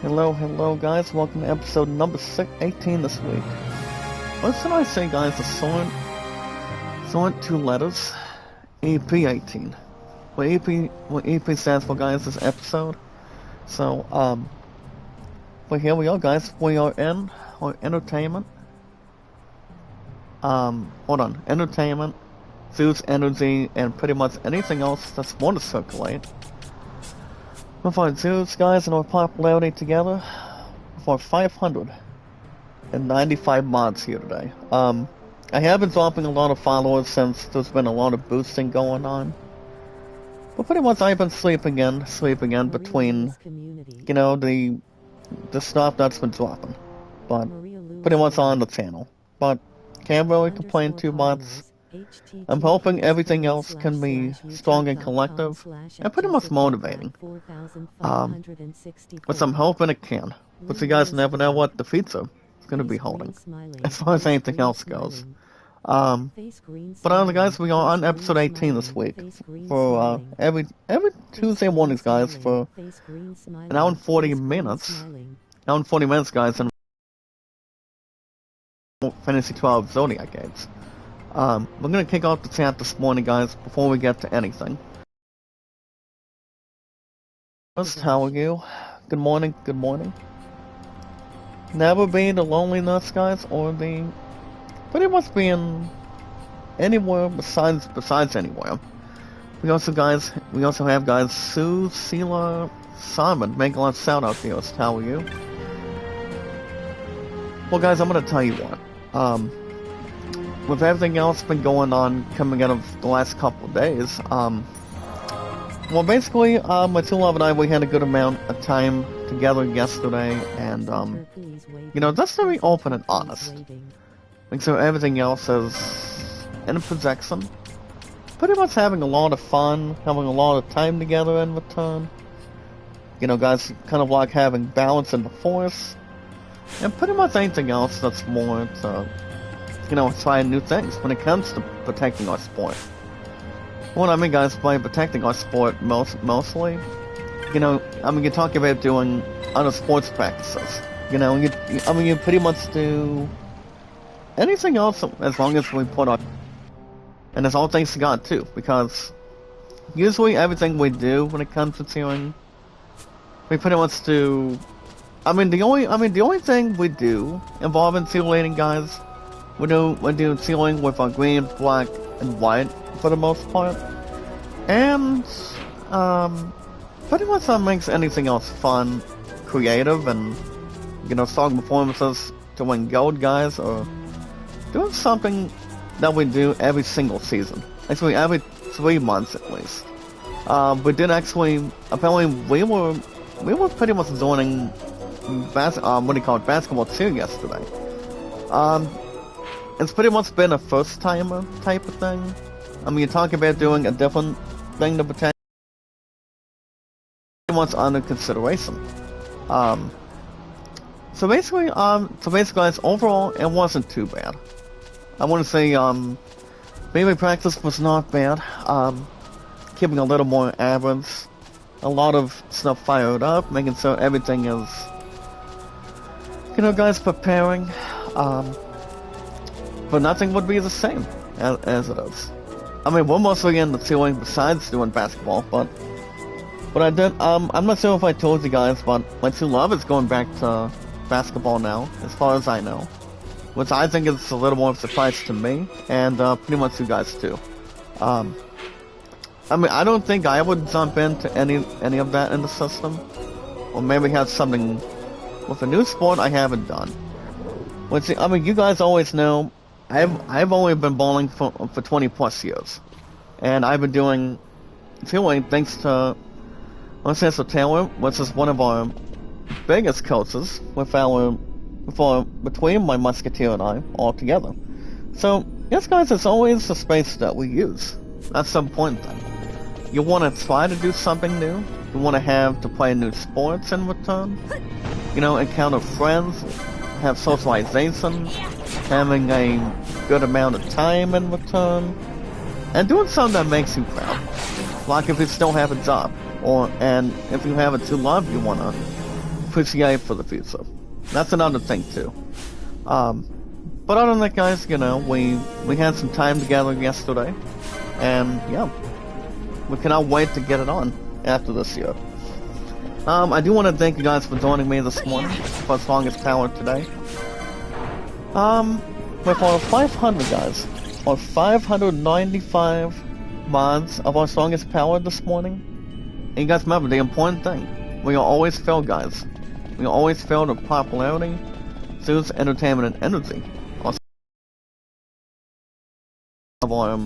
Hello guys, welcome to episode number 18 this week. What should I say guys, the silent two letters, EP18. What EP stands for guys is episode. So, but here we are guys, we are in our entertainment. Entertainment, Zeus energy, and pretty much anything else that's more to circulate. With our Zeus guys and our popularity together for 595 mods here today. I have been dropping a lot of followers since there's been a lot of boosting going on. But pretty much I've been sleeping in between, you know, the stuff that's been dropping. But pretty much on the channel. But can't really complain too much. I'm hoping everything else can be strong and collective, and pretty much motivating. Which I'm hoping it can. But you guys never know what the feature is going to be holding, as far as anything else goes. But guys, we are on episode 18 this week, for every Tuesday mornings, guys, for an hour and 40 minutes. An hour and 40 minutes, guys, in Fantasy 12 Zodiac games. We're gonna kick off the chat this morning, guys, before we get to anything. First, how are you? Good morning, good morning. Never be the loneliness, guys, or the pretty much being anywhere besides anywhere. We also have guys Sue, Sela, Simon, make a lot of shout out to us. How are you? Well, guys, I'm gonna tell you what. With everything else been going on coming out of the last couple of days, well, basically, my two love and I, we had a good amount of time together yesterday, and, you know, just to be open and honest. And so everything else is in projection. Pretty much having a lot of fun, having a lot of time together in return. You know, guys, kind of like having balance in the force. And pretty much anything else that's more to, you know, trying new things when it comes to protecting our sport. What I mean, guys, by protecting our sport mostly, you know, I mean, you talk about doing other sports practices. You know, you pretty much do anything else as long as we put our, and it's all thanks to God too, because usually everything we do when it comes to sealing, we pretty much do. The only thing we do involving sealing, guys. We do sealing with our green, black, and white for the most part, and pretty much that makes anything else fun, creative, and you know, strong performances to win gold, guys, or doing something that we do every single season. Actually, every 3 months at least. We did actually. Apparently, we were pretty much joining basketball too yesterday. It's pretty much been a first-timer type of thing. I mean, you're talking about doing a different thing to protect. Pretty much under consideration. So basically, guys, overall, it wasn't too bad. I want to say, maybe practice was not bad. Keeping a little more average. A lot of stuff fired up, making sure everything is, you know, guys, preparing. But nothing would be the same as it is. I mean, we're mostly in the ceiling besides doing basketball, but I did, I'm not sure if I told you guys, but my true love is going back to basketball now, as far as I know. Which I think is a little more of a surprise to me, and pretty much you guys too. I mean, I don't think I would jump into any of that in the system, or maybe have something with a new sport I haven't done. Which, I mean, you guys always know, I've only been bowling for 20 plus years, and I've been doing sealing thanks to Mr. Taylor, which is one of our biggest coaches between my musketeer and I all together. So yes, guys, it's always the space that we use. That's the important thing. You want to try to do something new. You want to play new sports in return. You know, encounter friends, have socialization, having a good amount of time in return, and doing something that makes you proud. Like if you still have a job, and if you have a true love you want to appreciate for the future. That's another thing too. But other than that, guys, you know, we had some time together yesterday, and yeah, we cannot wait to get it on after this year. I do want to thank you guys for joining me this morning for Strongest Power today. With our 500 guys, or 595 mods of our Strongest Power this morning. And you guys remember the important thing: we will always fail, guys. We will always fail the popularity, suits, entertainment, and energy. Of our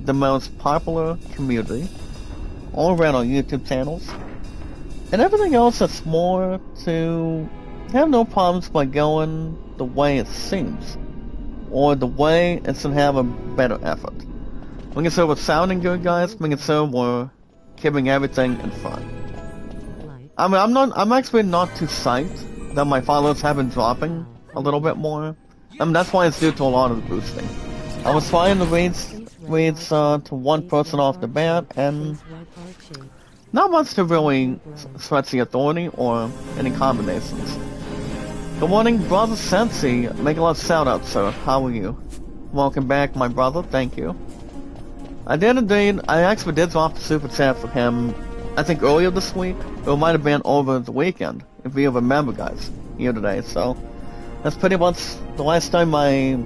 the most popular community all around our YouTube channels, and everything else that's more to have no problems by going the way it seems, or the way it's to have a better effort. We can say we're sounding good, guys. We can say we're keeping everything in front. I mean, I'm actually not too psyched that my followers have been dropping a little bit more. I mean, that's why it's due to a lot of the boosting. I was trying to reach to one person off the bat, and not much to really stretch the authority or any combinations. Good morning, brother Sensi. Make a lot of shout-outs, sir. How are you? Welcome back, my brother. Thank you. I did indeed. I actually did drop the super chat for him, I think earlier this week. It might have been over the weekend, if you remember, guys, here today. So that's pretty much the last time I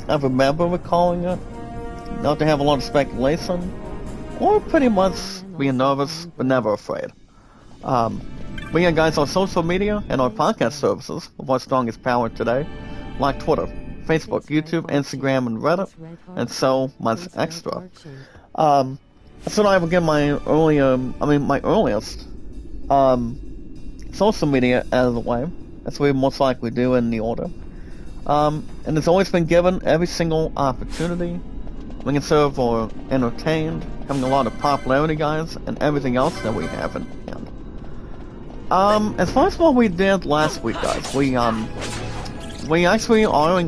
remember recalling it. Not to have a lot of speculation, or pretty much being nervous, but never afraid. But yeah, guys, our social media and our podcast services of our Strongest Power today, like Twitter, Facebook, YouTube, Instagram, and Reddit, and so much extra. So I will get my earliest social media out of the way. That's what we most likely do in the order. And it's always been given every single opportunity. We can serve or entertained, having a lot of popularity, guys, and everything else that we have in hand. As far as what we did last week, guys, we actually are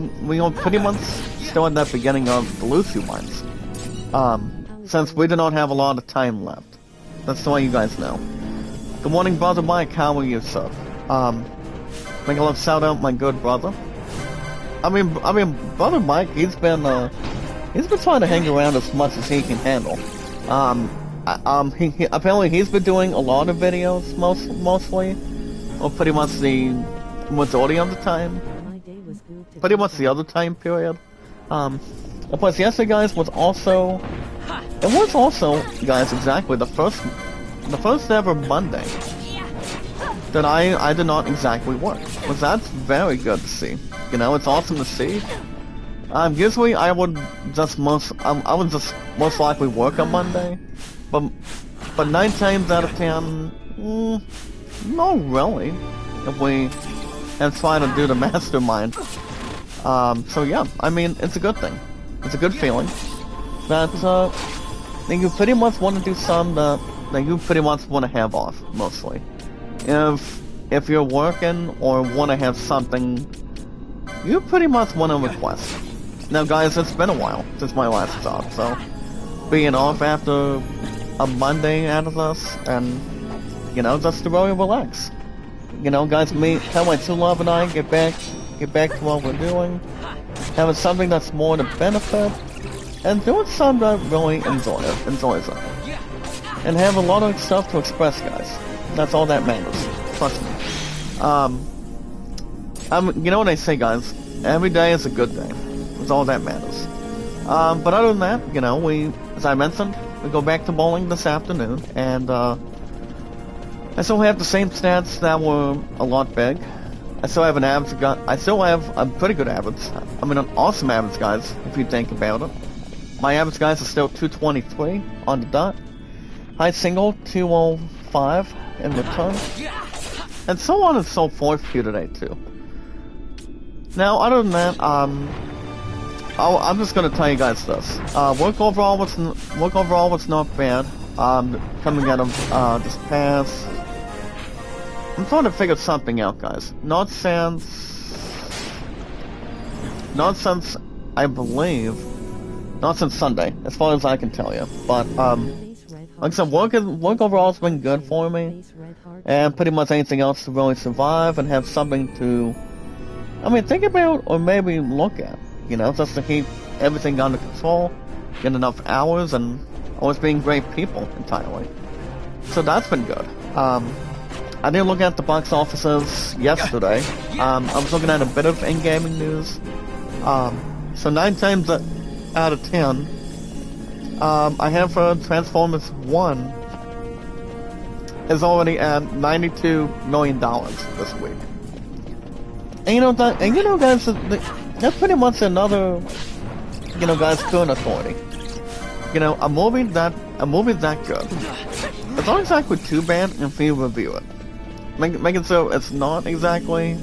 pretty much still at that beginning of the Lucy mines. Since we do not have a lot of time left. That's the way you guys know. Good morning, brother Mike. How are you, sir? Make a little shout out, my good brother. I mean, brother Mike, he's been trying to hang around as much as he can handle. Apparently he's been doing a lot of videos, mostly, or pretty much the majority of the time. Pretty much the other time period. Plus yesterday, guys, was also, guys, exactly the first ever Monday that I did not exactly work. But that's very good to see. You know, it's awesome to see. Usually I would just most likely work on Monday, but 9 times out of 10, not really. If we have tried to do the mastermind. So yeah, I mean, it's a good thing. It's a good feeling that you pretty much want to do some that you pretty much want to have off, mostly. If you're working or want to have something, you pretty much want to request. Now, guys, it's been a while since my last job, so being off after a Monday out of this, and you know, just to really relax. You know, guys, tell my true love and I get back to what we're doing, having something that's more to benefit, and doing something that really enjoys it, and have a lot of stuff to express, guys. That's all that matters. Trust me. You know what I say, guys? Every day is a good day. That's all that matters. But other than that, you know, as I mentioned, we go back to bowling this afternoon, and I still have the same stats that were a lot big. I still have a pretty good average. I mean, an awesome average, guys, if you think about it. My average, guys, is still 223 on the dot. High single, 205 in return. And so on and so forth here today, too. Now, other than that, I'm just gonna tell you guys this. Work overall was not bad. Coming out of this pass. I'm trying to figure something out, guys. Not since I believe, not since Sunday, as far as I can tell you. But like I said, work overall has been good for me, and pretty much anything else to really survive and have something to, I mean, think about or maybe look at, you know, just to keep everything under control, get enough hours, and always being great people entirely. So that's been good. I did look at the box offices yesterday. I was looking at a bit of in-gaming news. So 9 times out of 10, I have Transformers 1 is already at $92 million this week. And you know that, and you know, guys, that's pretty much another, you know, guys, current authority. You know, a movie that good, it's not exactly too bad if you review it. Make it so it's not exactly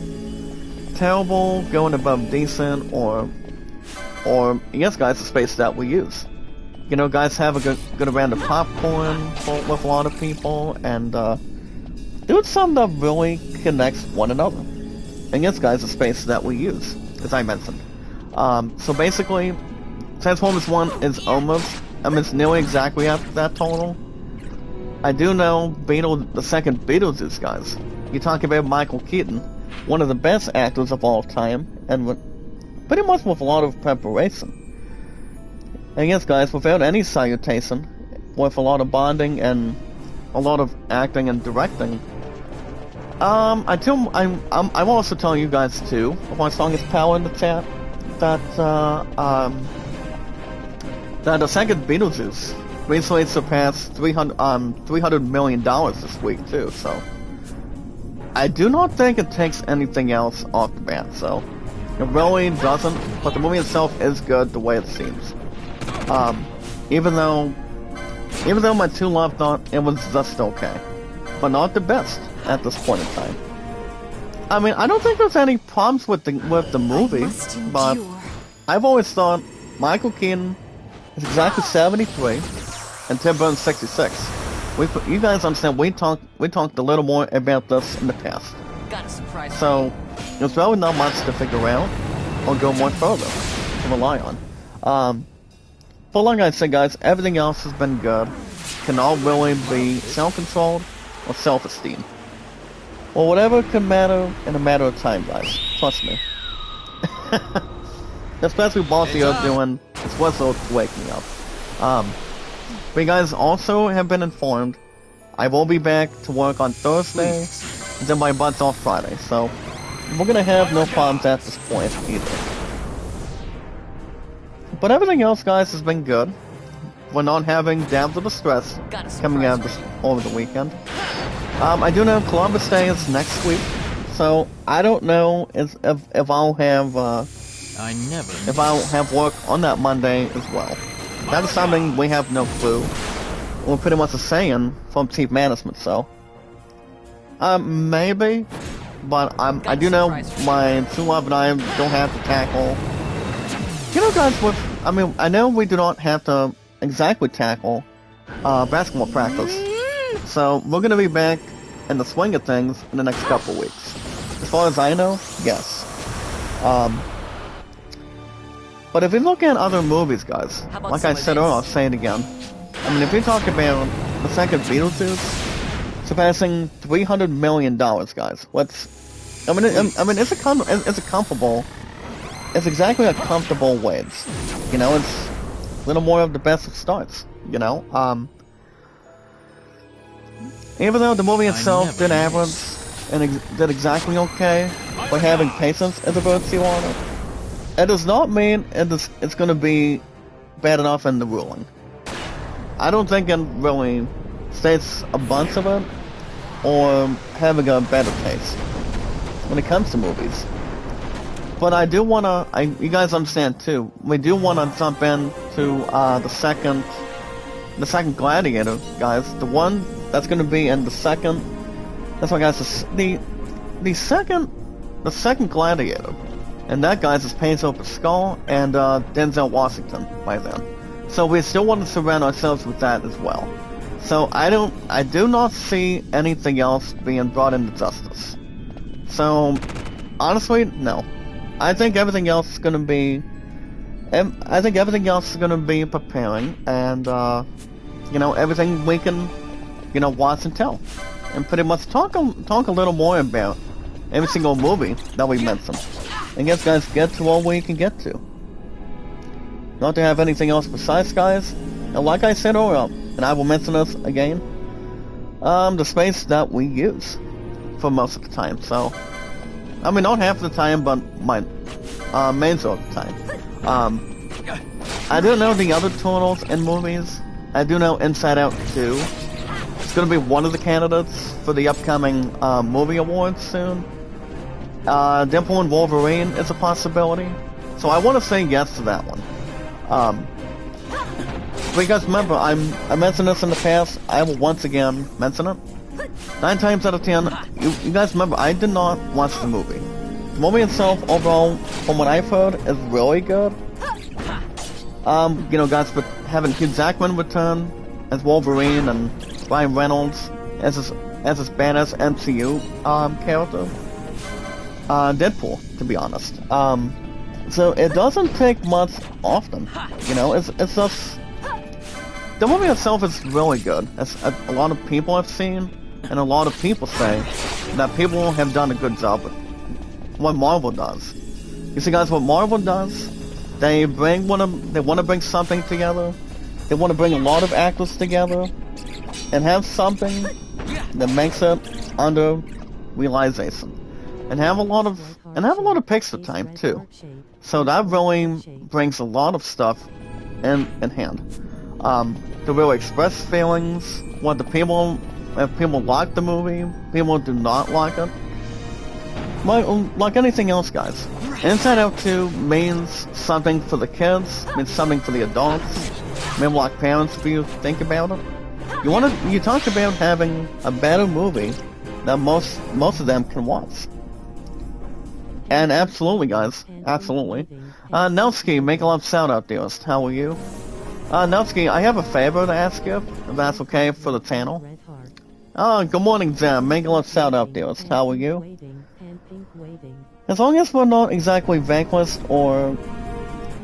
terrible, going above decent, or yes, guys, the space that we use. You know, guys, have a good amount of popcorn with a lot of people, and doing something that really connects one another. And yes, guys, the space that we use, as I mentioned. So basically, Transformers 1 is almost, I mean, it's nearly exactly at that total. I do know the second Beetlejuice, guys. You talk about Michael Keaton, one of the best actors of all time, and pretty much with a lot of preparation. And yes, guys, without any salutation, with a lot of bonding and a lot of acting and directing. I'm also telling you guys too, if my song is Power in the chat, that the second Beetlejuice recently surpassed $300 million this week too, so I do not think it takes anything else off the bat, so it really doesn't, but the movie itself is good the way it seems. Even though my two love thought it was just okay, but not the best at this point in time. I mean, I don't think there's any problems with the movie, but I've always thought Michael Keaton is exactly 73 and Tim Burton's 66. You guys understand, we talked a little more about this in the past. Got a surprise. So there's really not much to figure out or go more further to rely on. But like I said, guys, everything else has been good. Can all really be self-controlled or self-esteem. Or whatever can matter in a matter of time, guys. Trust me. Especially Bossy are doing this whistle to wake me up. But you guys also have been informed I will be back to work on Thursday, and then my butt's off Friday, so we're gonna have no problems at this point either. But everything else, guys, has been good. We're not having dabs of the stress coming out over the weekend. I do know Columbus Day is next week, so I don't know if I'll have if I'll have work on that Monday as well. That is something we have no clue. We're pretty much a saying from Chief Management, so maybe, but I do know my true love and I don't have to tackle. You know, guys, I know we do not have to exactly tackle basketball practice, so we're gonna be back in the swing of things in the next couple weeks. As far as I know, yes. But if you look at other movies, guys, like I said earlier, I'll say it again. I mean, if you talk about the second Beetlejuice surpassing $300 million, guys, it's comfortable. It's exactly a comfortable wage. You know, it's a little more of the best of starts. You know, even though the movie itself did average and did exactly okay, by having patience is a virtue on it, it does not mean it's going to be bad enough in the ruling. I don't think it really states a bunch of it, or having a better taste when it comes to movies. But I do wanna, you guys understand too, we do wanna jump into the second Gladiator, guys. The one that's gonna be in the second, that's why, guys, the second Gladiator. And that, guys, is Pedro Pascal and Denzel Washington by then. So we still want to surround ourselves with that as well. So I do not see anything else being brought into justice. So honestly, no. I think everything else is gonna be preparing, and you know, everything we can, you know, watch and tell. And pretty much talk a little more about every single movie that we mentioned. And yes, guys, get to all we can get to. Not to have anything else besides, guys. And like I said earlier, and I will mention this again, the space that we use for most of the time. So, I mean, not half the time, but my majority of the time. I do know the other Turtles in movies. I do know Inside Out 2. It's going to be one of the candidates for the upcoming movie awards soon. Deadpool and Wolverine is a possibility. So I want to say yes to that one. Because remember, I mentioned this in the past. I will once again mention it. 9 times out of 10, you guys remember, I did not watch the movie. The movie itself, overall, from what I've heard, is really good. You know, guys, but having Hugh Jackman return as Wolverine and Ryan Reynolds as his badass MCU character, Deadpool, to be honest. So it doesn't take much often, you know. It's just the movie itself is really good. As a lot of people have seen, and a lot of people say that people have done a good job with what Marvel does. You see, guys, what Marvel does, they want to bring something together. They want to bring a lot of actors together and have something that makes it under realization, and have a lot of picture time too. So that really brings a lot of stuff in hand. To really express feelings, what the people, if people like the movie, people do not like it. Like anything else, guys. Inside Out 2 means something for the kids, means something for the adults, maybe like parents if you think about it. You talk about having a better movie that most of them can watch. And absolutely, guys, absolutely. Nelski, make a love shout out, dearest. How are you? Nelski, I have a favor to ask you, if that's okay for the channel. Good morning, Jam. Make a love shout out, dearest. How are you? As long as we're not exactly vanquished or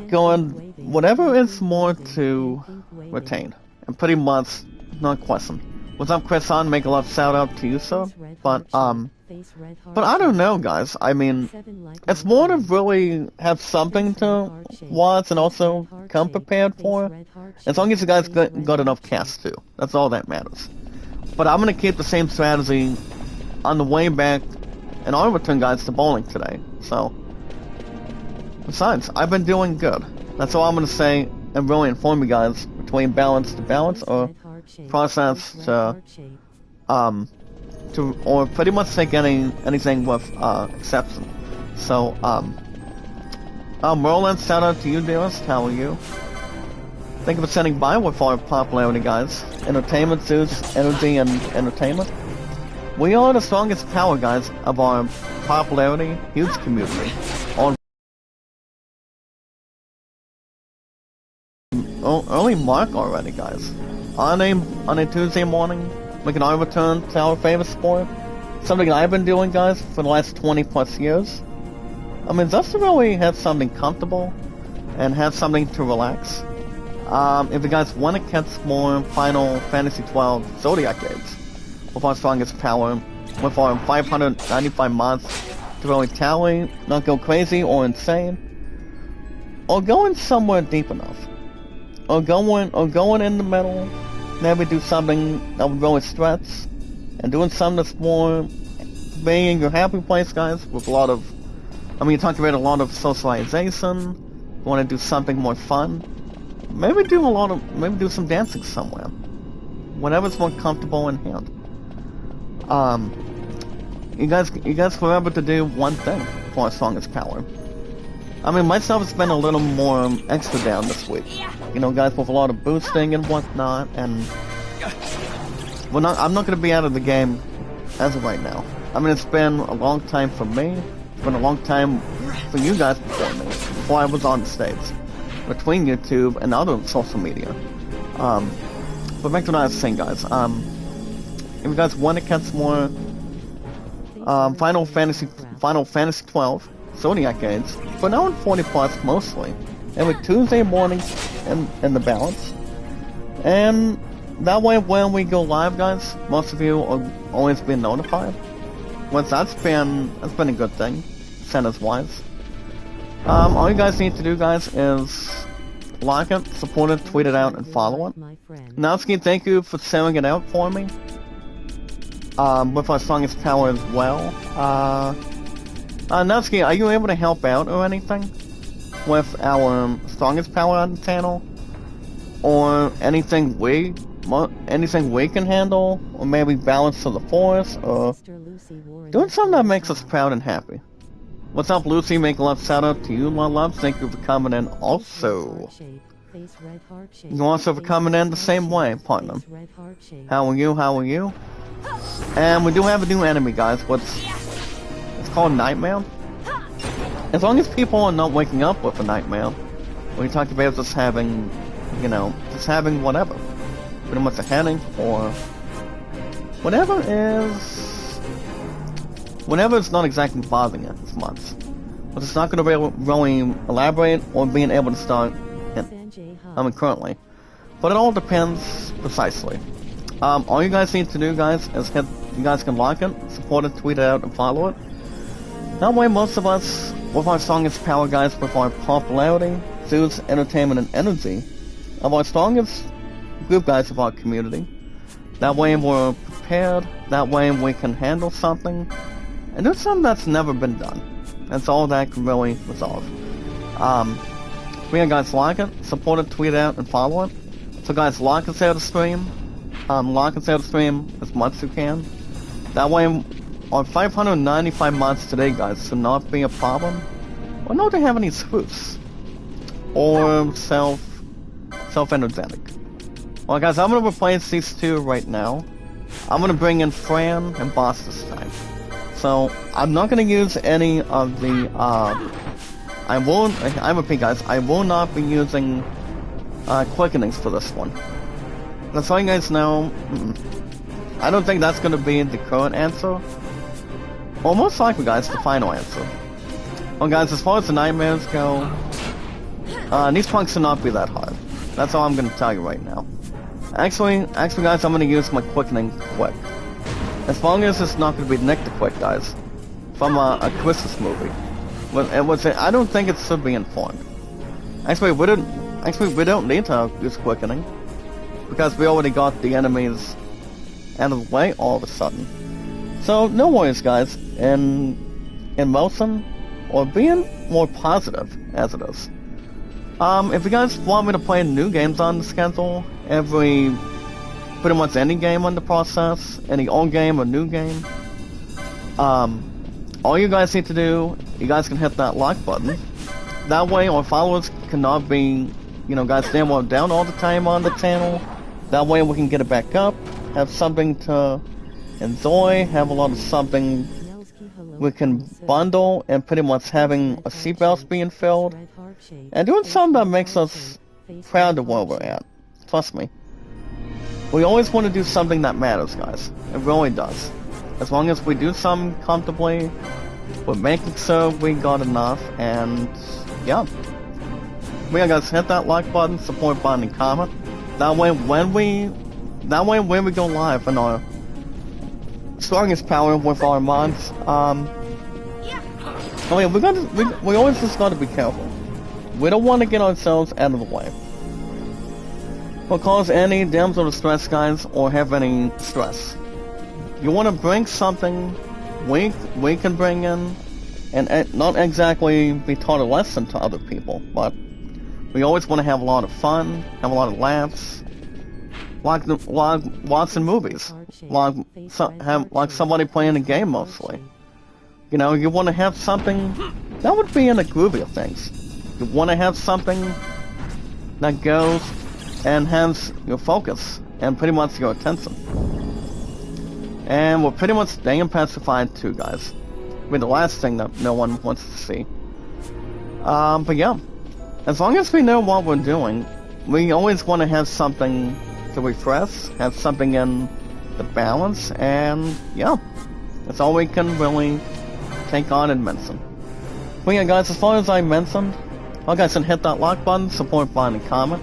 going, whatever is more to retain, and pretty much not question. What's up, Chris on? Make a love shout out to you, sir. But I don't know, guys. I mean, it's more to really have something to watch and also come prepared for. As long as you guys got enough cast too. That's all that matters. But I'm gonna keep the same strategy on the way back and I'll return, guys, to bowling today. So, besides, I've been doing good. That's all I'm gonna say and really inform you guys between balance to balance or process to or pretty much take anything with exception. So, Merlin, shout out to you, dearest. How are you? Thank you for sending by with our popularity, guys. Entertainment, Zeus, energy, and entertainment. We are the strongest power, guys, of our popularity, huge community. On early mark already, guys. On a Tuesday morning, making our return to our favorite sport. Something I've been doing, guys, for the last 20 plus years. I mean, just to really have something comfortable and have something to relax. If you guys want to catch more Final Fantasy XII Zodiac games with our strongest power, with our 595 mods to really tally, not go crazy or insane, or going somewhere deep enough, or going in the middle, maybe do something that would really stretch, and doing something that's more being in your happy place, guys, with a lot of, I mean, you talk about a lot of socialization, you want to do something more fun, maybe do some dancing somewhere, whatever's more comfortable in hand. You guys remember to do one thing for our strongest power. I mean, myself has been a little more extra down this week. You know, guys, with a lot of boosting and whatnot, and I'm not going to be out of the game as of right now. I mean, it's been a long time for me. It's been a long time for you guys before I was on the States, between YouTube and other social media. But back to what I was saying, guys. If you guys want to catch more Final Fantasy XII Zodiac games, for now in 40 plus mostly, every Tuesday mornings in the balance, and that way when we go live, guys, most of you will always be notified. Once that's been a good thing, sentence wise. All you guys need to do, guys, is like it, support it, tweet it out, and follow it. Natsuki, thank you for selling it out for me. With our strongest power as well. Natsuki, are you able to help out or anything with our strongest power on the channel? Or anything we can handle? Or maybe balance to the force? Or doing something that makes us proud and happy. What's up, Lucy? Make a love shout out to you, my love. Thank you for coming in also. You also for coming in the same way, partner. How are you? How are you? And we do have a new enemy, guys. It's called Nightmare. As long as people are not waking up with a nightmare, we talk about just having, you know, just having whatever. Pretty much a headache or whatever is not exactly bothering it as much. But it's not going to really elaborate or being able to start currently. But it all depends precisely. All you guys need to do, guys, is you guys can like it, support it, tweet it out, and follow it. That way most of us, with our strongest power, guys, with our popularity, suits, entertainment, and energy, of our strongest group, guys, of our community. That way we're prepared, that way we can handle something, and do something that's never been done. That's all that can really resolve. Guys, like it, support it, tweet it out, and follow it. So guys, like us out of stream. Like us out of stream as much as you can. That way, on 595 mods today, guys, should not be a problem. Or not to have any spoofs. Or self-energetic. Well, guys, I'm gonna replace these two right now. I'm gonna bring in Fran and Boss this time. So, I'm not gonna use any of the, I repeat, guys, I will not be using, quickenings for this one. That's all you guys know. I don't think that's gonna be the current answer. Or most likely, guys, the final answer. Well, guys, as far as the nightmares go, these punks should not be that hard. That's all I'm gonna tell you right now. Actually, guys, I'm gonna use my quickening quick. As long as it's not gonna be Nick the Quick, guys, from a Christmas movie. I don't think it should be informed. Actually, we don't need to use quickening because we already got the enemies out of the way all of a sudden. So no worries, guys. In motion, or being more positive as it is. If you guys want me to play new games on the schedule, pretty much any game on the process, any old game or new game, all you guys need to do, you guys can hit that like button. That way our followers cannot be, guys staying down all the time on the channel. That way we can get it back up, have something to enjoy, have a lot of something we can bundle, and pretty much having a seatbelts being filled, and doing something that makes us proud of where we're at. Trust me. We always want to do something that matters, guys. It really does. As long as we do something comfortably, we're making sure we got enough, and yeah. Guys, hit that like button, support button, and comment. That way when we go live in our strongest power with our mods, we always just gotta be careful. We don't want to get ourselves out of the way. Or cause any damsel distress, guys, or have any stress. You want to bring something we can bring in, and not exactly be taught a lesson to other people, but we always want to have a lot of fun, have a lot of laughs, like watching movies, like somebody playing a game mostly. You want to have something that would be in the groovy of things. You want to have something that goes and has your focus and pretty much your attention. And we're pretty much staying pacified too, guys. I mean, the last thing that no one wants to see. But yeah, as long as we know what we're doing, we always want to have something to refresh, have something in the balance, and yeah, that's all we can really take on and mention. But yeah, guys, as far as I mentioned, like I said, hit that like button, support button, and comment.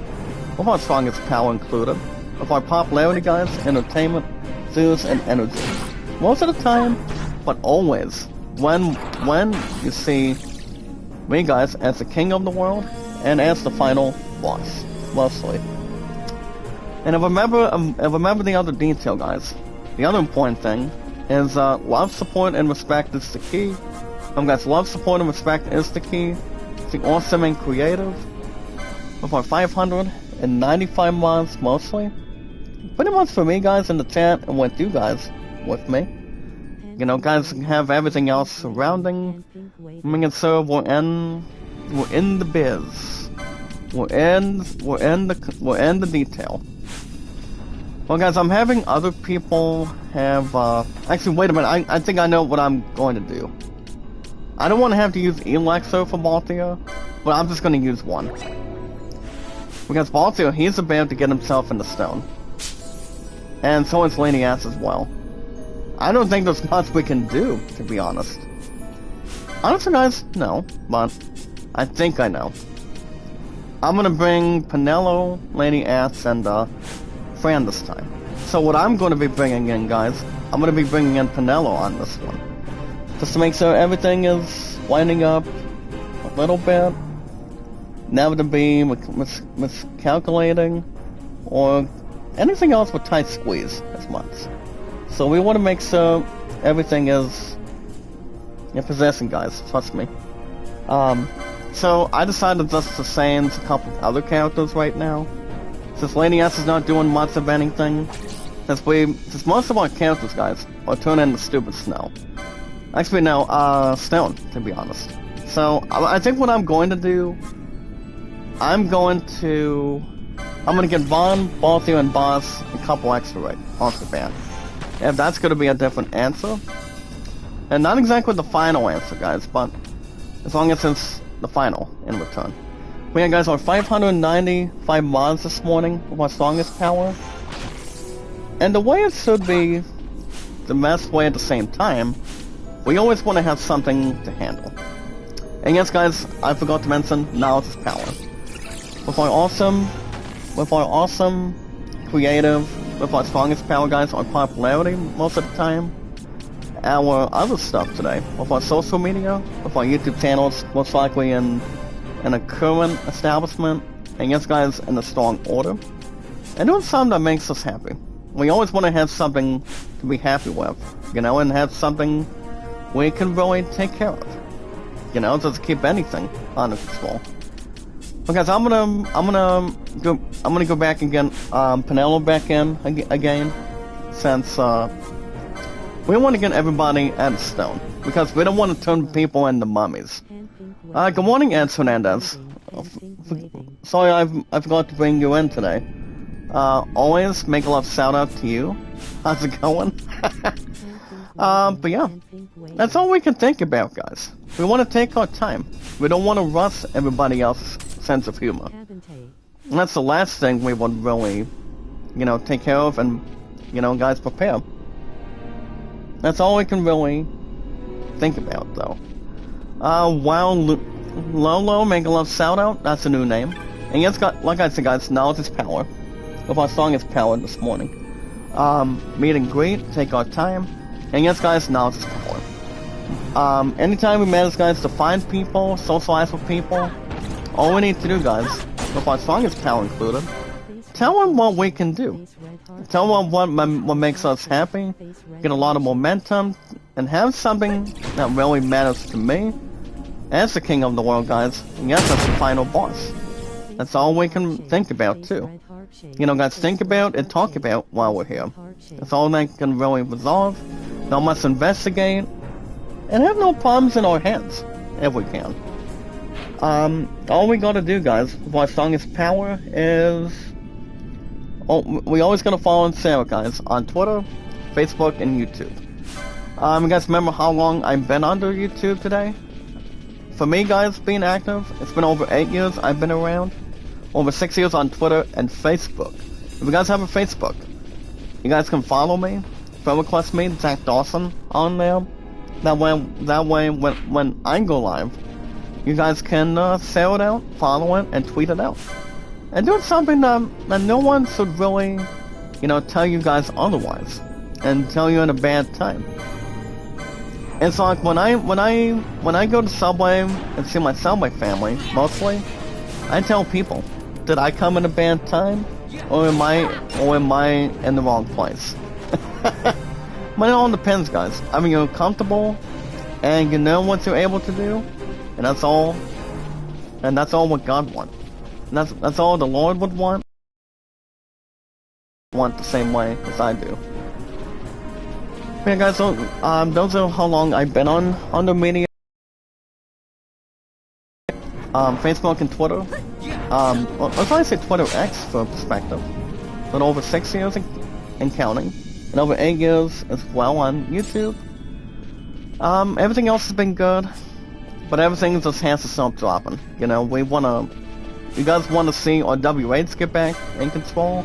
With our strongest power included. of our popularity, guys, entertainment, views, and energy. Most of the time, but always, when you see me, guys, as the king of the world, and as the final boss, mostly. And remember the other detail, guys. The other important thing is love, support, and respect is the key. Guys, love, support, and respect is the key. The awesome and creative. With our 595 mods, mostly. Pretty much for me, guys, in the chat, and with you guys with me. You know, guys have everything else surrounding. Making sure we're in the biz. We're in the detail. Well, guys, I'm having other people have, actually, wait a minute, I think I know what I'm going to do. I don't want to have to use Elixir for Balthia, but I'm just going to use one. Because Balthia, he's about to get himself into stone. And so is Lady Ass as well. I don't think there's much we can do, to be honest. Honestly, guys, no, but I think I know. I'm gonna bring Penelo, Lady Ass, and, Fran this time. So what I'm going to be bringing in, guys, I'm going to be bringing in Penelo on this one. Just to make sure everything is lining up a little bit. Never to be miscalculating or anything else with tight squeeze as much. So we want to make sure everything is in possession, guys, trust me. So I decided just to send a couple of other characters right now. Since Lady S is not doing much of anything, since most of our characters, guys, are turning into stupid snow. Actually, no, stone, to be honest. So, I think what I'm going to do, I'm gonna get Vaughn, Balthia, and Boss a couple extra right off the bat. If that's gonna be a different answer. And not exactly the final answer, guys, but as long as it's the final in return. We had, guys, our 595 mods this morning with our strongest power. And the way it should be the best way at the same time, we always want to have something to handle. And yes, guys, I forgot to mention, knowledge is power. With our awesome, creative, with our strongest power, guys, our popularity most of the time, our other stuff today, with our social media, with our YouTube channels, most likely in a current establishment, and yes, guys, in a strong order, and doing something that makes us happy. We always want to have something to be happy with, you know, and have something we can really take care of, you know, just keep anything under control. But guys, I'm gonna go back again, Penelo back in again, since we want to get everybody out of stone, because we don't want to turn people into mummies. Good morning, Ed Hernandez. Sorry, I forgot to bring you in today. Always make a love shout out to you. How's it going? But yeah, that's all we can think about, guys. We want to take our time. We don't want to rush everybody else's sense of humor. And that's the last thing we would really, you know, take care of and, you know, guys, prepare. That's all we can really think about, though. Wow, Lolo, make a love shout out. That's a new name. And yes, like I said, guys, knowledge is power. With our strongest power this morning. Meet and greet, take our time. And yes, guys, knowledge is power. Anytime we manage, guys, to find people, socialize with people, all we need to do, guys, with our strongest power included, tell them what we can do. Tell them what makes us happy, get a lot of momentum, and have something that really matters to me as the king of the world, guys. And yes, that's the final boss. That's all we can think about, too. You know, guys, think about and talk about while we're here. That's all that can really resolve. Not much investigate, and have no problems in our hands, if we can. All we gotta do, guys, with our strongest power is... we always gotta follow Sarah, guys, on Twitter, Facebook, and YouTube. You guys remember how long I've been under YouTube today? For me, guys, being active, it's been over 8 years I've been around. Over 6 years on Twitter and Facebook. If you guys have a Facebook, you guys can follow me, friend request me, Zach Dawson, on there. That way, when I go live, you guys can share it out, follow it, and tweet it out. And do something that no one should really tell you guys otherwise, and tell you in a bad time. It's like when I go to Subway and see my Subway family, mostly, I tell people, did I come in a bad time, or am I in the wrong place? But it all depends, guys. I mean, you're comfortable, and you know what you're able to do, and that's all. And that's all what God wants. And that's all the Lord would want the same way as I do. Yeah, guys. So those are how long I've been on the media. Facebook and Twitter. I'll probably say Twitter X for perspective. But over 6 years and counting. And over 8 years as well on YouTube. Everything else has been good, but everything just has to stop dropping. You guys wanna see our W8s get back in control.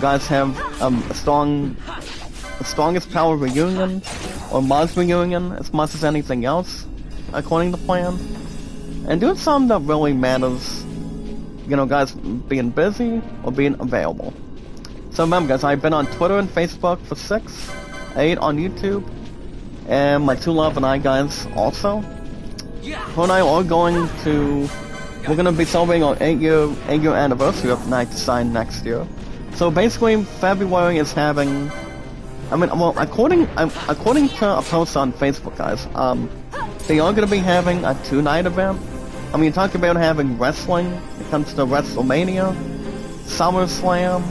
Guys have the strongest power reunion, or mods reunion, as much as anything else, according to plan. And doing something that really matters. Guys being busy or being available. So remember, guys, I've been on Twitter and Facebook for 6, 8 on YouTube, and my 2 Love and I guys also. Her and I are we're gonna be celebrating our 8-year anniversary of Night to Sign next year. So basically, February is having, according to a post on Facebook, guys, they are gonna be having a 2-night event. You're talking about having wrestling. It comes to WrestleMania, SummerSlam,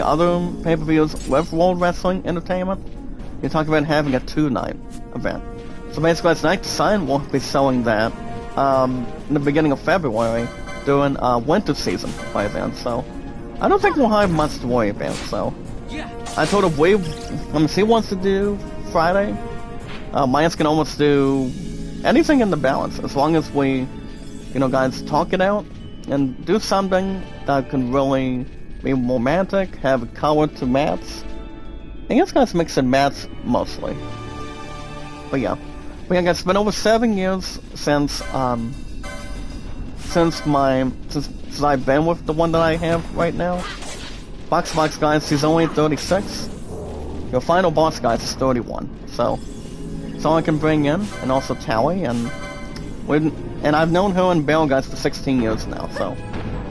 other pay-per-views with World Wrestling Entertainment. You're talking about having a 2-night event. So basically, it's Night to Sign. We'll be selling that in the beginning of February during winter season by then. So I don't think we'll have much to worry about. So I told him she wants to do Friday. Maya can almost do anything in the balance as long as we, guys, talk it out and do something that can really be romantic, have a color to mats. I guess guys mix and mats mostly. But yeah, guys, it's been over 7 years since I've been with the one that I have right now. Box, guys, he's only 36. Your final boss, guys, is 31. So that's all I can bring in, and also Tally, and I've known her and Belle, guys, for 16 years now. So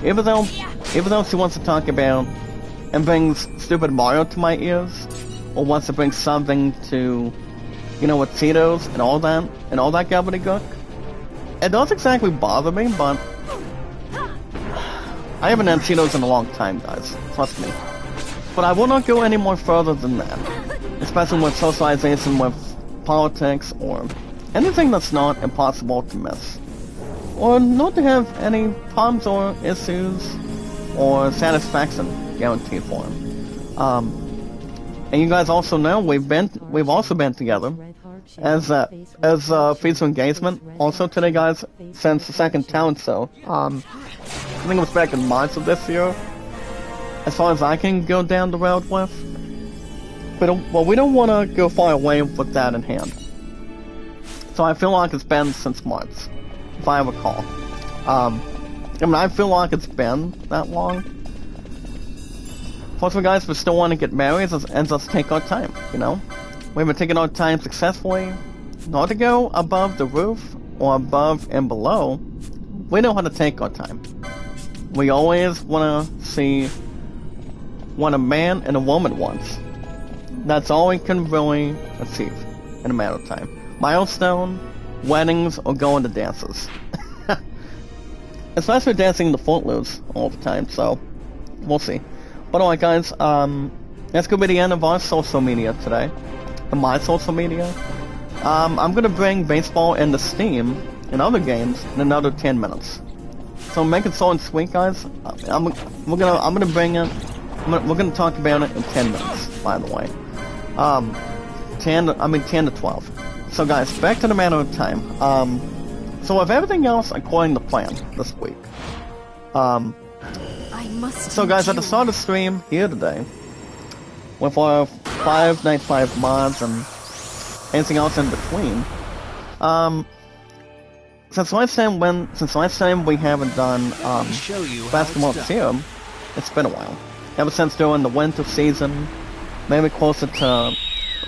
even though she wants to talk about and brings stupid Mario to my ears, or wants to bring something to, with Tito's and all that gobbledygook, it doesn't exactly bother me, but I haven't had Tito's in a long time, guys, trust me. But I will not go any more further than that, especially with socialization, with politics, or anything that's not impossible to miss, or not to have any problems or issues or satisfaction guaranteed for him. And you guys also know we've also been together as feats of engagement also today, guys, since the second talent show. I think it was back in March of this year, as far as I can go down the road with. But we don't want to go far away with that in hand. So I feel like it's been since March, if I recall. I feel like it's been that long. Plus, guys, we still want to get married and just take our time, We've been taking our time successfully. Not to go above the roof or above and below. We know how to take our time. We always want to see what a man and a woman wants. That's all we can really achieve in a matter of time. Milestone, weddings, or going to dances. Especially dancing the Footloose all the time, so we'll see. But alright, guys, that's gonna be the end of our social media today. And my social media. I'm gonna bring baseball into Steam and other games in another 10 minutes. So make it short and sweet, guys. We're gonna talk about it in 10 minutes, by the way. 10 to 12. So guys, back to the matter of time. So with everything else according to plan this week. So guys, at the start of the stream here today, with our 5 Night 5 mods and anything else in between, since last time we haven't done Basketball Museum, it's been a while. ever since during the winter season, maybe closer to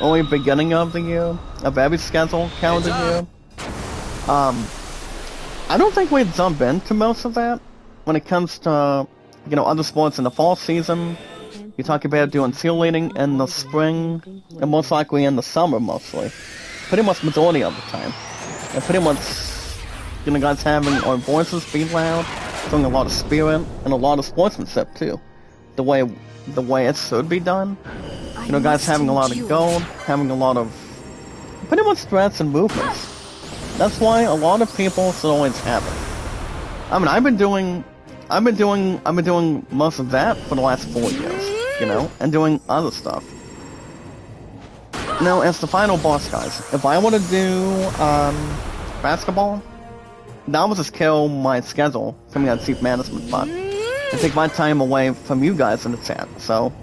early beginning of the year, of every schedule calendar year. I don't think we'd jump into most of that when it comes to, you know, other sports in the fall season. You talk about doing cheerleading in the spring, and most likely in the summer mostly. Pretty much majority of the time. And pretty much, you know, guys having our voices be loud, showing a lot of spirit, and a lot of sportsmanship too. The way it should be done. You know, guys having a lot of gold, having a lot of pretty much threats and movements. That's why a lot of people should always have it. I mean, I've been doing most of that for the last 4 years, you know, and doing other stuff. Now, as the final boss, guys, if I were to do basketball, that would just kill my schedule coming out of Chief Management Fund and take my time away from you guys in the chat. So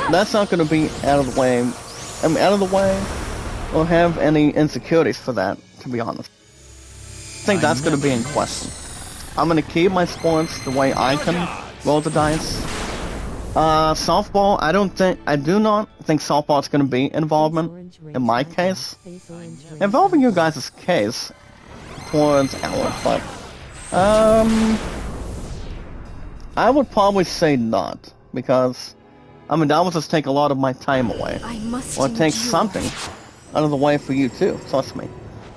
that's not going to be out of the way. I'm out of the way, or have any insecurities for that, to be honest. I think that's going to be in question. I'm going to keep my sports the way I can roll the dice. Softball, I do not think softball is going to be involvement in my case. Involving you guys' case towards ours, but I would probably say not, because I mean that would just take a lot of my time away, or it takes something out of the way for you too. Trust me.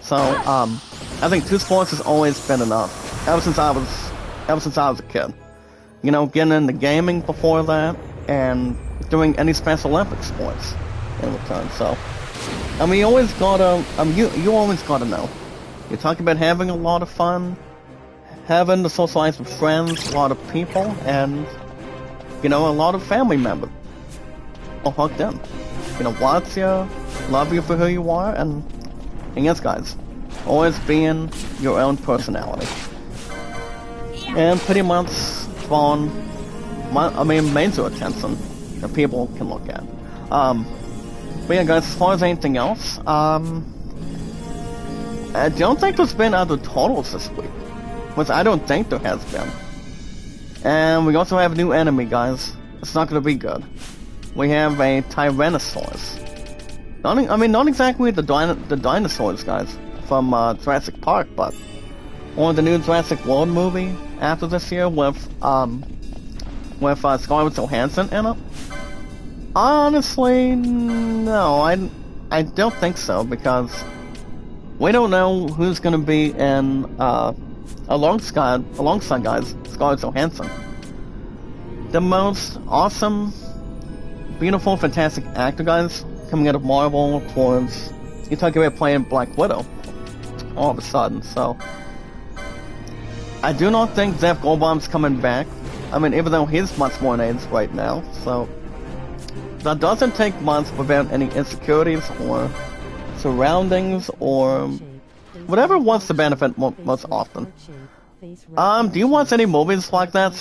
So I think 2 sports has always been enough. Ever since I was a kid. You know, getting into gaming before that, and doing any Special Olympics sports in return. So, I mean, you always gotta know. You're talking about having a lot of fun, having to socialize with friends, a lot of people, and, you know, a lot of family members all hooked in. You know, watch you, love you for who you are, and yes, guys, always being your own personality. And pretty much spawn, major attention that people can look at. But yeah, guys, as far as anything else, I don't think there's been other totals this week, which I don't think there has been. And we also have a new enemy, guys. It's not going to be good. We have a Tyrannosaurus. Not exactly the dinosaurs, guys, from Jurassic Park, but or the new Jurassic World movie after this year with Scarlett Johansson in it. Honestly, no, I don't think so, because we don't know who's gonna be in alongside guys Scarlett Johansson. The most awesome, beautiful, fantastic actor, guys, coming out of Marvel towards you talking about playing Black Widow all of a sudden, so I do not think Jeff Goldblum's coming back. I mean, even though he's much more in age right now, so that doesn't take much without any insecurities or surroundings or whatever wants to benefit most often. Do you watch any movies like that,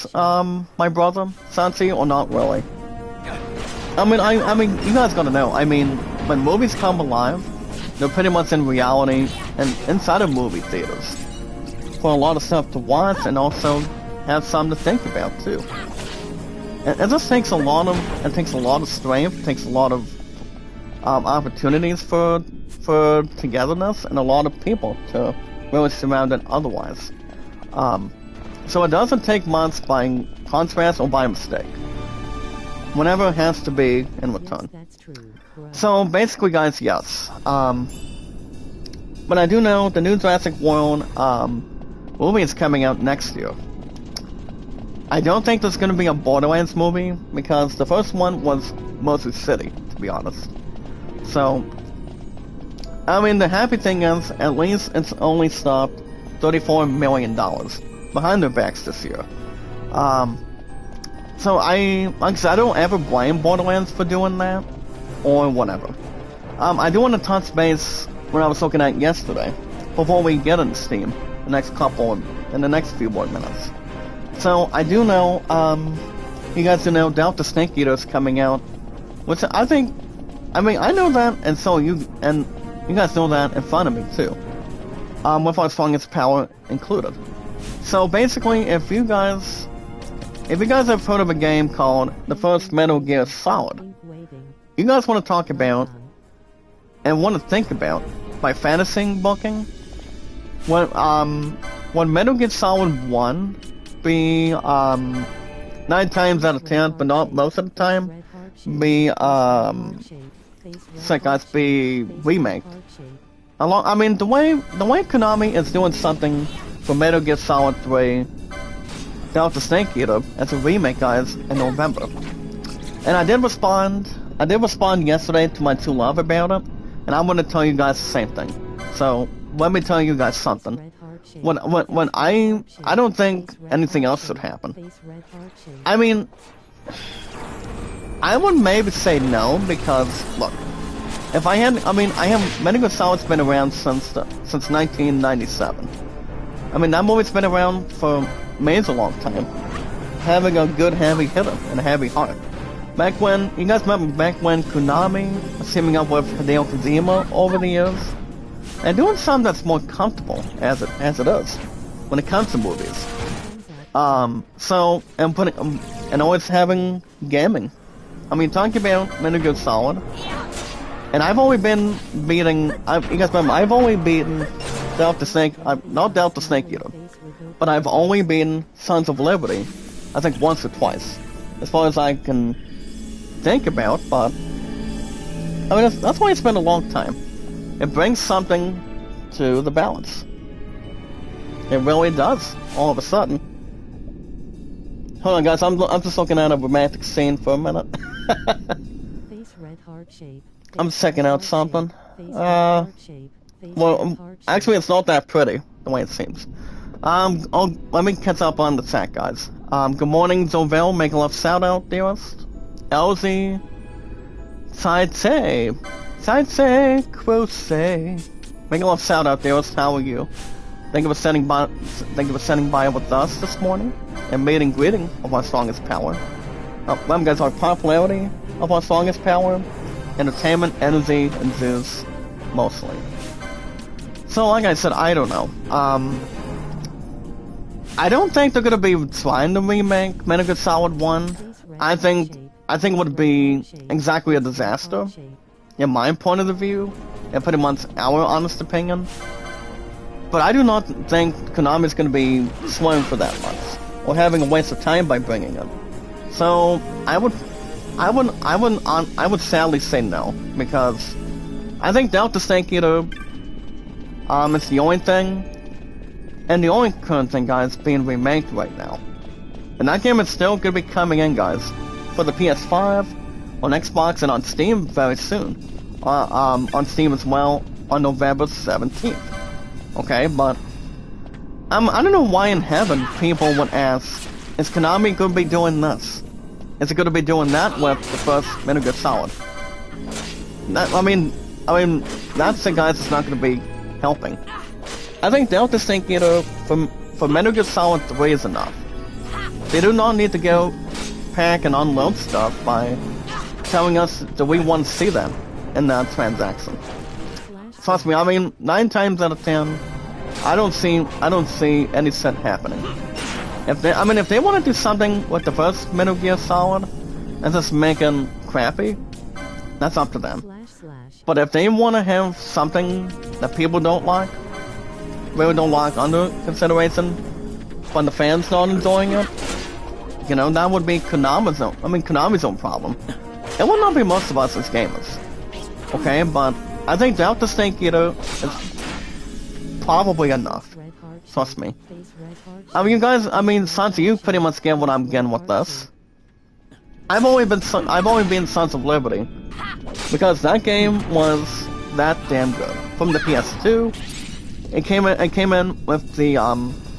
my brother, Santi, or not really? I mean, you guys gotta know. I mean, when movies come alive, they're pretty much in reality and inside of movie theaters. For a lot of stuff to watch and also have something to think about too. And it just takes a lot of strength, it takes a lot of opportunities for togetherness, and a lot of people to really surround it otherwise. So it doesn't take much by contrast or by mistake. Whenever it has to be in return. So basically, guys, yes. But I do know the new Jurassic World movie is coming out next year. I don't think there's going to be a Borderlands movie, because the first one was mostly city, to be honest. So, I mean, the happy thing is, at least it's only stopped $34 million behind their backs this year. So I don't ever blame Borderlands for doing that, or whatever. I do want to touch base what I was looking at yesterday, before we get into Steam, in the next few more minutes. So, I do know, you guys do know Delta Snake Eater's coming out, which I know that, and so you guys know that in front of me too, with our strongest power included. So basically, if if you guys have heard of a game called the first Metal Gear Solid, you guys want to talk about and want to think about by fantasy booking, when Metal Gear Solid 1 be 9 times out of 10, but not most of the time, be be remake. I mean, the way Konami is doing something for Metal Gear Solid 3 Delta Snake Eater as a remake, guys, in November. And I did respond yesterday to my true love about it, and I'm gonna tell you guys the same thing. So let me tell you guys something. When I don't think anything else should happen. I mean, I would maybe say no, because look, if I have Metal Gear Solid's been around since 1997. I mean, that movie's been around for me a long time, having a good heavy hitter and a heavy heart. Back when, you guys remember back when Konami was teaming up with Hideo Kojima over the years, and doing something that's more comfortable as it is when it comes to movies. And always having gaming. I mean, talking about Metal Gear Solid, and I've only been beating. You guys remember, I've only beaten Delta Snake, not Delta Snake Eater, but I've only beaten Sons of Liberty, I think once or twice, as far as I can think about. But I mean, that's why it's been a long time. It brings something to the balance. It really does. All of a sudden. Hold on, guys. I'm just looking at a romantic scene for a minute. I'm checking out something. Well, actually, it's not that pretty the way it seems. Let me catch up on the chat, guys. Good morning, Zovel. Make a love shout out, dearest. Elsie, Saite, Crusade. Make a love shout out, dearest. How are you? Thank you for sending by with us this morning and meeting greeting of our strongest power. Remember, guys, our popularity of our strongest power, entertainment, energy, and Zeus, mostly. So, like I said, I don't know. I don't think they're gonna be trying to remake Metal Gear Solid 1. I think it would be exactly a disaster, in my point of view, and pretty much our honest opinion. But I do not think Konami's gonna be swinging for that much, or having a waste of time by bringing it. So I would sadly say no, because I think Delta Snake Eater, it's the only thing, and the only current thing, guys, being remade right now. And that game is still gonna be coming in, guys, for the PS5, on Xbox, and on Steam very soon. On Steam as well, on November 17th. Okay, but I don't know why in heaven people would ask, is Konami gonna be doing this? Is it gonna be doing that with the first Metal Gear Solid? I mean, that's the guys that's not gonna be helping. I think Delta Snake Eater for Metal Gear Solid 3 is enough. They do not need to go pack and unload stuff by telling us that we want to see them in that transaction. Trust me, I mean, 9 times out of 10, I don't see any set happening. If they want to do something with the first Metal Gear Solid and just make it crappy, that's up to them. But if they want to have something that people don't like, really don't like under consideration, but the fans not enjoying it, you know, that would be Konami's own problem. It would not be most of us as gamers. Okay, but I think Delta Snake Eater is probably enough. Trust me. I mean, you guys, Sansa, you pretty much get what I'm getting with this. I've only been Sons of Liberty because that game was that damn good. From the PS2, it came in with the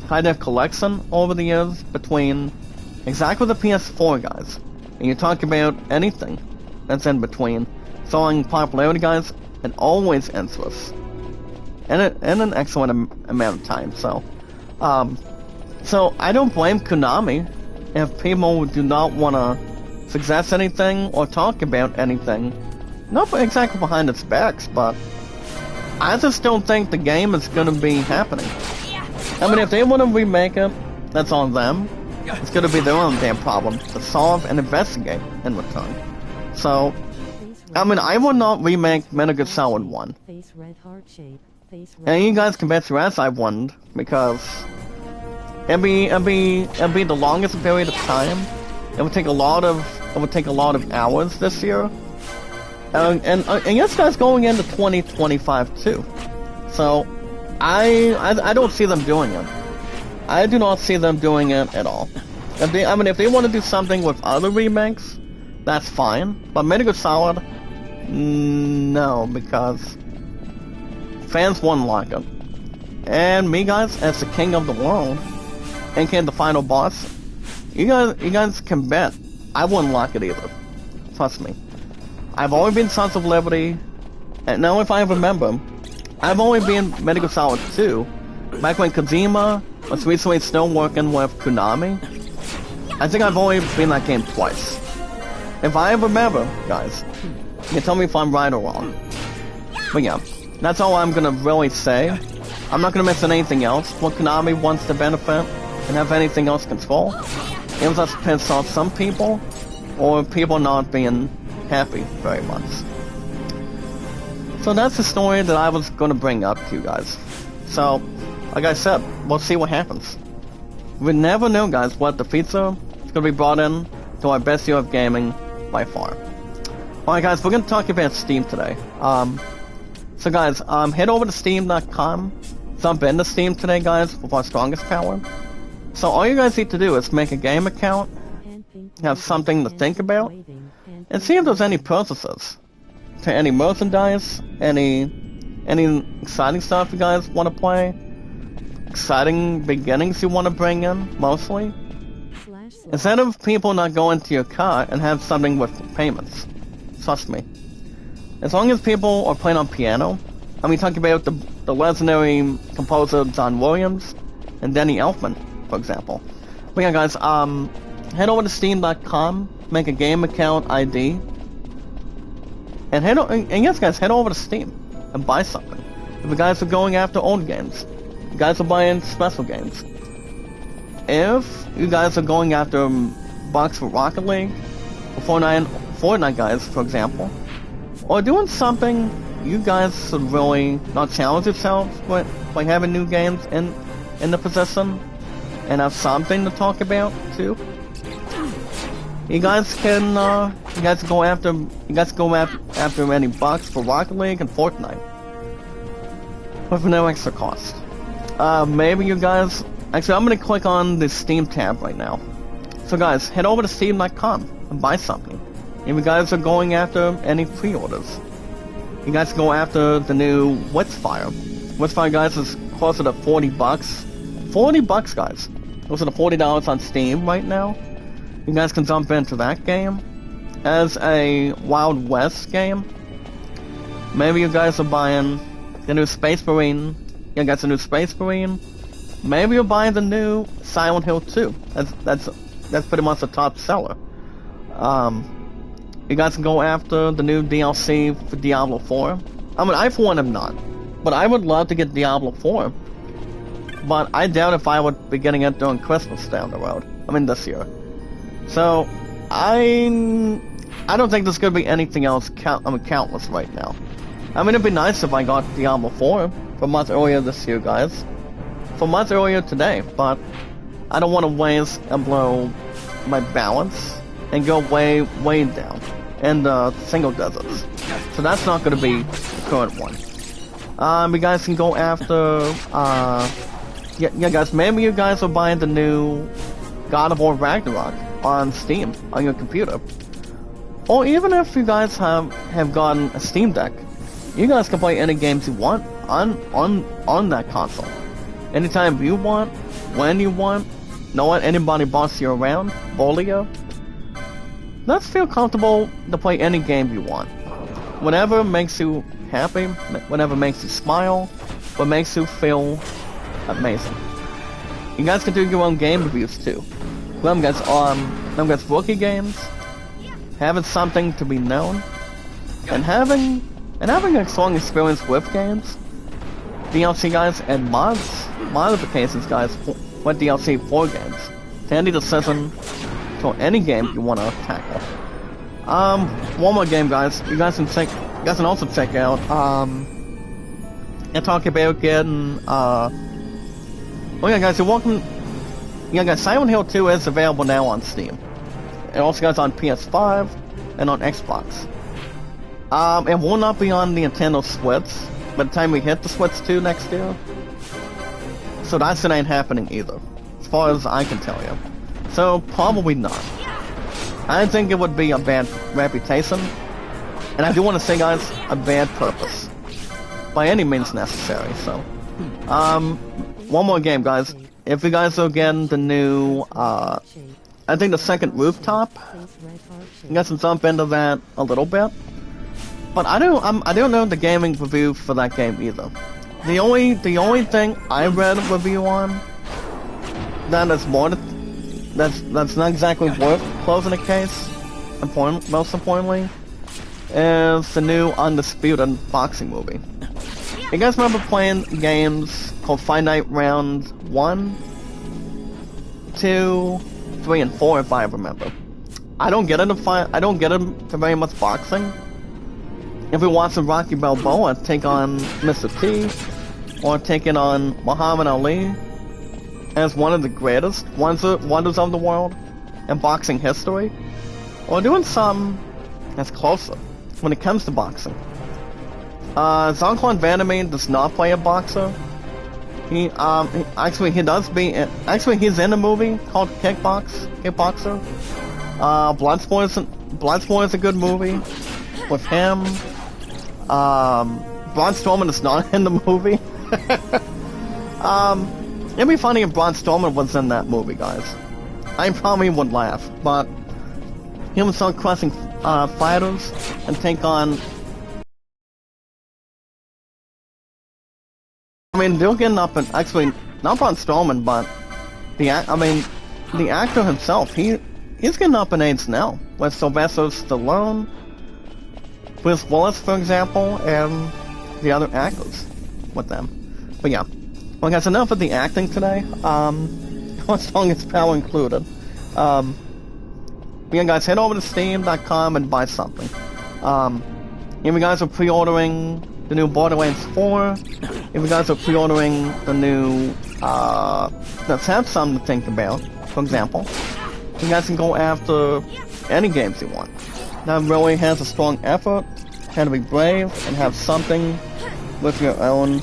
high-def collection over the years between exactly the PS4, guys. And you talk about anything that's in between, selling popularity, guys, it always ends with in an excellent amount of time. So I don't blame Konami if people do not want to suggest anything or talk about anything, not exactly behind its backs, but I just don't think the game is going to be happening. I mean, if they want to remake it, that's on them. It's gonna be their own damn problem to solve and investigate in return. So, I mean, I would not remake Metal Gear Solid 1. And you guys can bet your ass I wouldn't, because it'd be the longest period of time. It would take a lot of hours this year. And yes, guys, going into 2025 too. So, I don't see them doing it. I do not see them doing it at all. If they want to do something with other remakes, that's fine. But Metal Gear Solid, no, because fans wouldn't like it. And me, guys, as the king of the world, and king of the final boss, you guys can bet I wouldn't like it either. Trust me. I've always been Sons of Liberty, and now if I remember, I've only been Metal Gear Solid 2, back when Kojima was recently still working with Konami. I think I've only been that game twice. If I remember, guys, you can tell me if I'm right or wrong. But yeah, that's all I'm gonna really say. I'm not gonna mention anything else. What Konami wants to benefit and have anything else control. It was just piss off some people, or people not being happy very much. So that's the story that I was gonna bring up to you guys. So, like I said, we'll see what happens. We never know, guys, what the feature is gonna be brought in to our best year of gaming by far. Alright guys, we're gonna talk about Steam today. So guys, head over to steam.com, jump into Steam today, guys, with our strongest power. So all you guys need to do is make a game account, have something to think about, and see if there's any purchases to any merchandise, any exciting stuff you guys want to play, exciting beginnings you want to bring in, mostly. Instead of people not going to your cart and have something with payments. Trust me. As long as people are playing on piano, I mean, talking about the legendary composer John Williams and Danny Elfman, for example. But yeah, guys, head over to steam.com, make a game account ID, and yes, guys, head over to Steam and buy something. If you guys are going after old games, you guys are buying special games. If you guys are going after bucks for Rocket League, or Fortnite guys, for example, or doing something you guys should really not challenge yourselves by having new games in the possession, and have something to talk about too. You guys can go after any bucks for Rocket League and Fortnite with no extra cost. Maybe you guys, actually I'm gonna click on the Steam tab right now. So guys, head over to steam.com and buy something. If you guys are going after any pre-orders, you guys go after the new Witchfire. Witchfire, guys, is closer to 40 bucks. 40 bucks, guys. Closer to $40 on Steam right now. You guys can jump into that game as a Wild West game. Maybe you guys are buying the new Space Marine. You guys, the new Space Marine. Maybe you're buying the new Silent Hill 2. That's pretty much the top seller. You guys can go after the new DLC for Diablo 4. I mean, I for one am not, but I would love to get Diablo 4. But I doubt if I would be getting it during Christmas down the road. I mean, this year. So, I don't think there's gonna be anything else countless right now. I mean, it'd be nice if I got Diablo 4 for months earlier this year, guys. For months earlier today, but I don't want to waste and blow my balance and go way down in the single deserts. So that's not gonna be the current one. You guys can go after, yeah guys, maybe you guys are buying the new God of War Ragnarok on Steam, on your computer. Or even if you guys have gotten a Steam Deck, you guys can play any games you want on that console. Anytime you want, when you want, no one anybody boss you around, bully you. Let's feel comfortable to play any game you want. Whatever makes you happy, whatever makes you smile, what makes you feel amazing. You guys can do your own game reviews too. Them guys rookie games, having something to be known, and having a strong experience with games. DLC guys and mods, modifications guys, what DLC for games. to any decision, to any game you want to tackle. One more game, guys. You guys can also check out, and talk about getting, oh yeah, guys, you're welcome. Yeah, guys, Silent Hill 2 is available now on Steam. It also goes on PS5 and on Xbox. It will not be on the Nintendo Switch by the time we hit the Switch 2 next year. So that shit ain't happening either, as far as I can tell you. So, probably not. I think it would be a bad reputation, and I do want to say, guys, a bad purpose. By any means necessary, so. One more game, guys. If you guys are getting the new, I think the second rooftop, you guys can jump into that a little bit. But I don't know the gaming review for that game either. The only thing I read a review on that is more that's not exactly worth closing the case. Most importantly, is the new Undisputed boxing movie. You guys remember playing games called Fight Night Round 1, 2, 3, and 4 if I remember. I don't get into very much boxing. If we watch Rocky Balboa take on Mr. T, or taking on Muhammad Ali as one of the greatest wonders of the world in boxing history, or doing something that's closer when it comes to boxing. Jean-Claude Van Damme does not play a boxer. He's in a movie called Kickboxer. Bloodsport is a good movie with him. Braun Strowman is not in the movie. It'd be funny if Braun Strowman was in that movie, guys. I probably would laugh, but him start crushing fighters and take on. I mean, they're getting up and actually not Braun Strowman, but the actor himself. He's getting up in age now with Sylvester Stallone, Bruce Willis, for example, and the other actors with them. But yeah, well, guys, enough of the acting today. As long as power included. Yeah, guys, head over to Steam.com and buy something. If you guys are pre-ordering the new Borderlands 4, if you guys are pre-ordering the new, let's have something to think about, for example, you guys can go after any games you want. That really has a strong effort, have to be brave, and have something with your own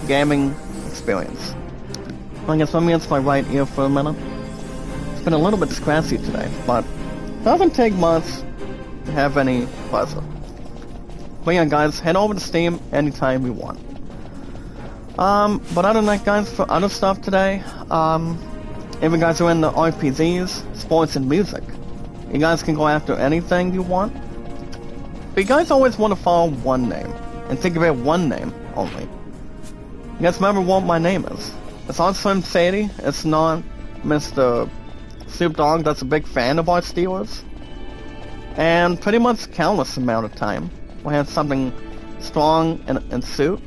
gaming experience. I guess let me answer my right ear for a minute. It's been a little bit scratchy today, but it doesn't take much to have any pleasure. But yeah, guys, head over to Steam anytime you want. But other than that, guys, for other stuff today, if you guys are into RPGs, sports, and music, you guys can go after anything you want. But you guys always want to follow one name, and think about one name only. You guys remember what my name is. It's not Slim Sadie, it's not Mr. Snoop Dogg that's a big fan of our Steelers. And pretty much countless amount of time, we'll have something strong and suit,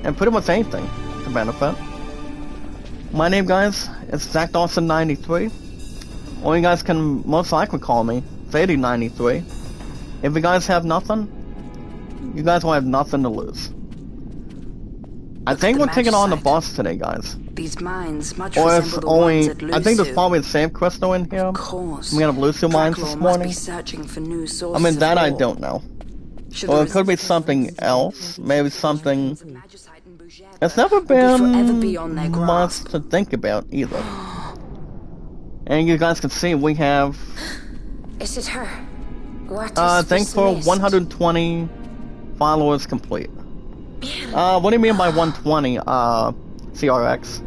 and pretty much anything to benefit. My name, guys, is Zach Dawson 93, or you guys can most likely call me Zadie 93. If you guys have nothing, you guys will have nothing to lose. I think we're taking on the boss today, guys. These mines much or resemble it's the only, ones at Lusu. I think there's probably the same crystal in here. Of course. We have Lusu mines this Dracula morning. must be searching for new I sources mean, that of I ore. don't know. Should Or the it could be resistance something else. Maybe something. Magicite and Bujeba It's never will forever been be on their much grasp. to think about either. And you guys can see we have Is it her? What is thanks for 120 followers complete. What do you mean by 120, CRX?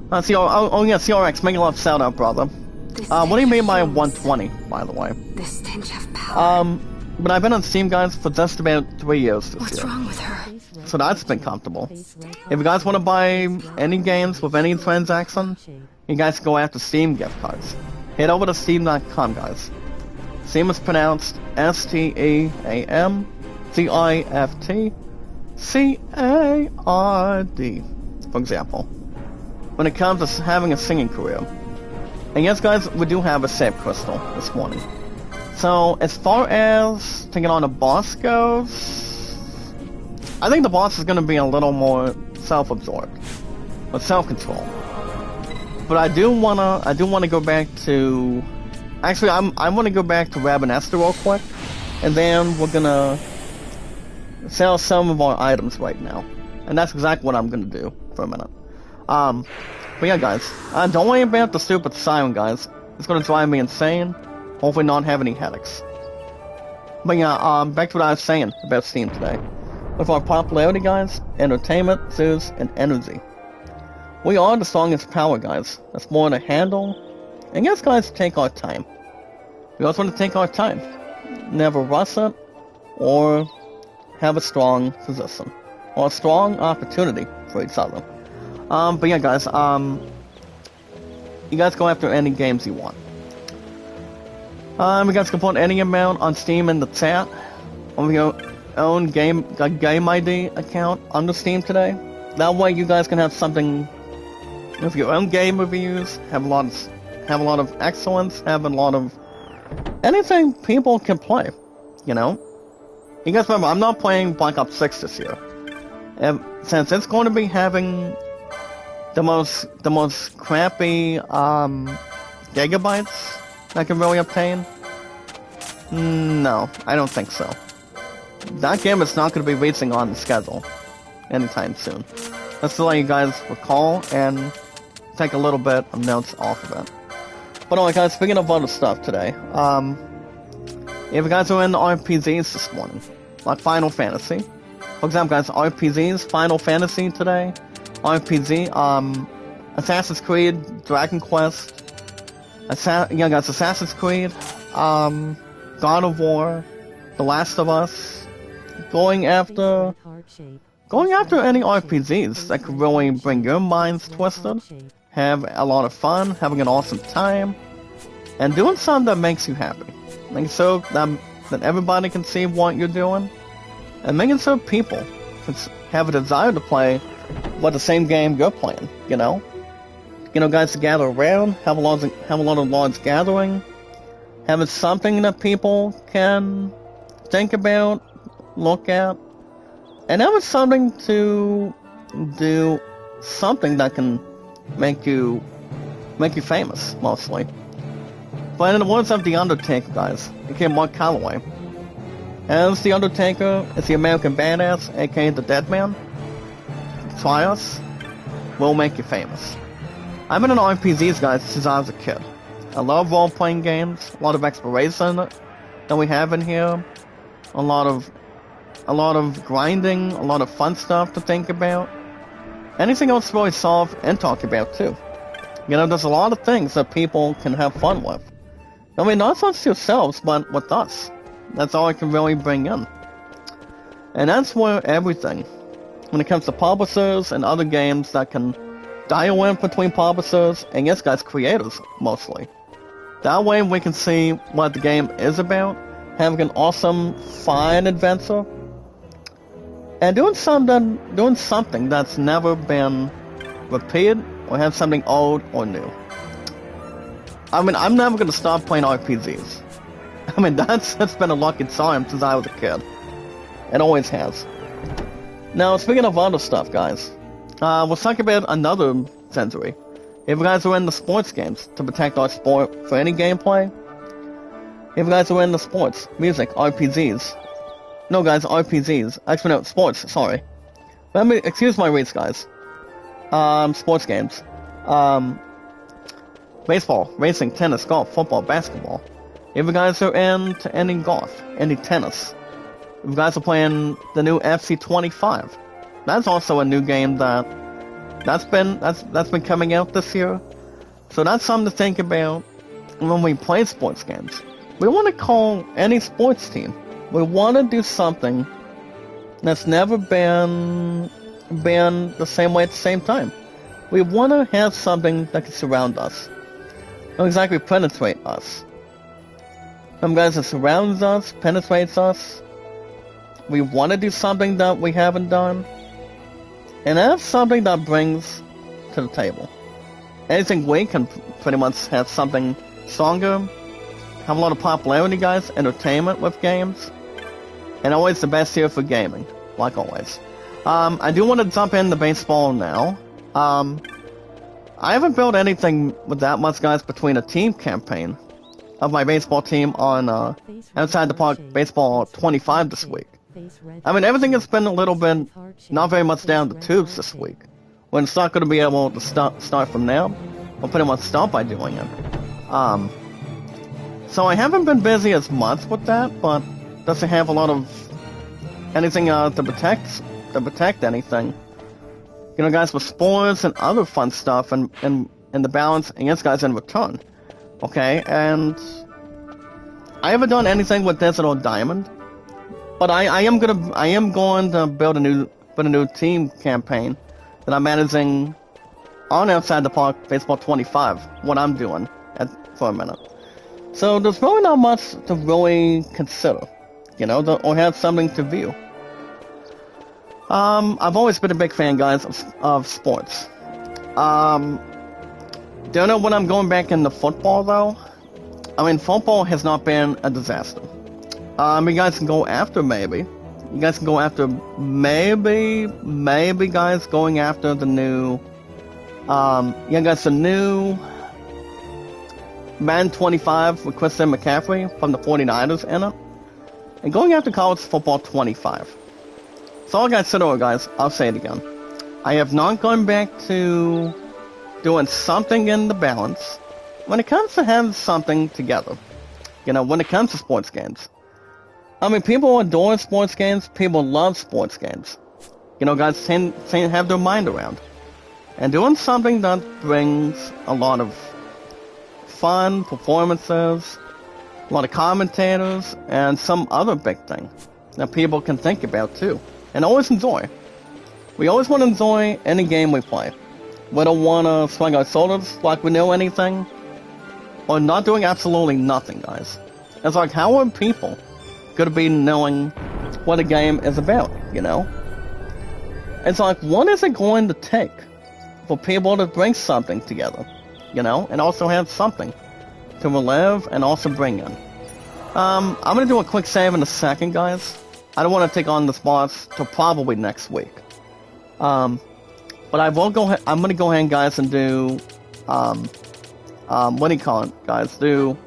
CRX, make a love shout out, brother. What do you mean by 120, by the way? The stench of power. But I've been on Steam, guys, for just about 3 years this What's year. wrong with her? So that's been comfortable. If you guys want to buy any games with any transaction, you guys can go after Steam gift cards. Head over to Steam.com, guys. Steam is pronounced STEAM GIFT CARD, for example. when it comes to having a singing career. And yes, guys, we do have a save crystal this morning. So, as far as taking on a boss goes, I think the boss is going to be a little more self-absorbed, with self-control. But I do wanna go back to. Actually, I want to go back to Rab and Esther real quick, and then we're gonna sell some of our items right now, and that's exactly what I'm gonna do for a minute. But yeah, guys, don't worry about the stupid siren, guys. It's gonna drive me insane. Hopefully not have any headaches. But yeah, back to what I was saying about Steam today. With our popularity, guys, entertainment, zoos, and energy. We are the strongest power, guys. That's more to handle. And yes, guys, take our time. We also want to take our time. Never rush it, or have a strong position. Or a strong opportunity for each other. But yeah, guys, you guys go after any games you want. You guys can put any amount on Steam in the chat on your own game ID account under Steam today. That way, you guys can have something with your own game reviews. Have a lot of excellence. Have a lot of anything people can play. You know. You guys remember, I'm not playing Black Ops 6 this year, and since it's going to be having the most crappy gigabytes I can really obtain? No, I don't think so. That game is not going to be reaching on the schedule anytime soon. Let's let you guys recall and take a little bit of notes off of it. But alright, guys, speaking of other stuff today, if you guys are in the RPGs this morning, like Final Fantasy, for example, guys, RPGs, Final Fantasy today, RPG, Assassin's Creed, Dragon Quest, guys, Assassin's Creed, God of War, The Last of Us, going after any RPGs that could really bring your minds twisted, have a lot of fun, having an awesome time, and doing something that makes you happy. Making so that everybody can see what you're doing, and making so people can have a desire to play what the same game you're playing, you know? You know, guys, to gather around, have a lot of large gathering, having something that people can think about, look at, and having something to do, something that can make you famous, mostly. But in the words of The Undertaker, guys, aka Mark Calloway, as The Undertaker is the American Badass, aka the Dead Man, try us, we'll make you famous. I've been in RPGs, guys, since I was a kid. I love role-playing games, a lot of exploration that we have in here, a lot of grinding, a lot of fun stuff to think about. Anything else to really solve and talk about, too. You know, there's a lot of things that people can have fun with. I mean, not just yourselves, but with us. That's all I can really bring in. And that's where everything, when it comes to publishers and other games that can dial in between publishers and, yes, guys, creators, mostly. That way we can see what the game is about, having an awesome, fun adventure, and doing something that's never been repeated or have something old or new. I mean, I'm never going to stop playing RPGs. I mean, that's been a lucky charm since I was a kid. It always has. Now, speaking of other stuff, guys, we'll talk about another sensory. If you guys are in the sports games, to protect our sport for any gameplay. If you guys are in the sports, music, RPGs. No, guys, RPGs. Actually, no, sports, sorry. Excuse my reads, guys. Sports games. Baseball, racing, tennis, golf, football, basketball. If you guys are into any golf, any tennis. If you guys are playing the new FC25. That's also a new game that's been coming out this year. So that's something to think about when we play sports games. We want to call any sports team. We want to do something that's never been the same way at the same time. We want to have something that can surround us. Not exactly penetrate us. Some guys that surrounds us, penetrates us. We want to do something that we haven't done. And have something that brings to the table. anything weak can pretty much have something stronger. Have a lot of popularity, guys, entertainment with games. And always the best year for gaming, like always. I do want to jump into baseball now. I haven't built anything with that much, guys, between a team campaign of my baseball team on Outside the Park Baseball 25 this week. I mean, everything has been a little bit, not very much down the tubes this week. When it's not going to be able to start from there, we'll pretty much start by doing it. So I haven't been busy as much with that, but doesn't have a lot of anything to protect anything. You know, guys, with sports and other fun stuff, and the balance against guys in return. Okay, and I haven't done anything with Digital Diamond, but I am going to build a new team campaign that I'm managing on Outside the Park Baseball 25. What I'm doing for a minute. So there's really not much to really consider, you know, or have something to view. I've always been a big fan, guys, of sports. Don't know when I'm going back into football, though. I mean, football has not been a disaster. You guys can go after maybe. You guys can go after maybe guys going after the new, yeah, guys, the new Man 25 with Christian McCaffrey from the 49ers in it. And going after college football 25. So all I gotta consider, guys, I'll say it again. I have not gone back to doing something in the balance when it comes to having something together. You know, when it comes to sports games. I mean, people adore sports games, people love sports games. You know, guys tend to have their mind around. And doing something that brings a lot of fun, performances, a lot of commentators, and some other big thing that people can think about too. And always enjoy. We always want to enjoy any game we play. We don't want to swing our shoulders like we know anything. Or not doing absolutely nothing, guys. It's like, how are people going to be knowing what a game is about, you know? It's like, what is it going to take for people to bring something together, you know? And also have something to relive and also bring in. I'm going to do a quick save in a second, guys. I don't want to take on the spots till probably next week. But I will go ahead, I'm going to go ahead, guys, and do, what do you call it, guys? Do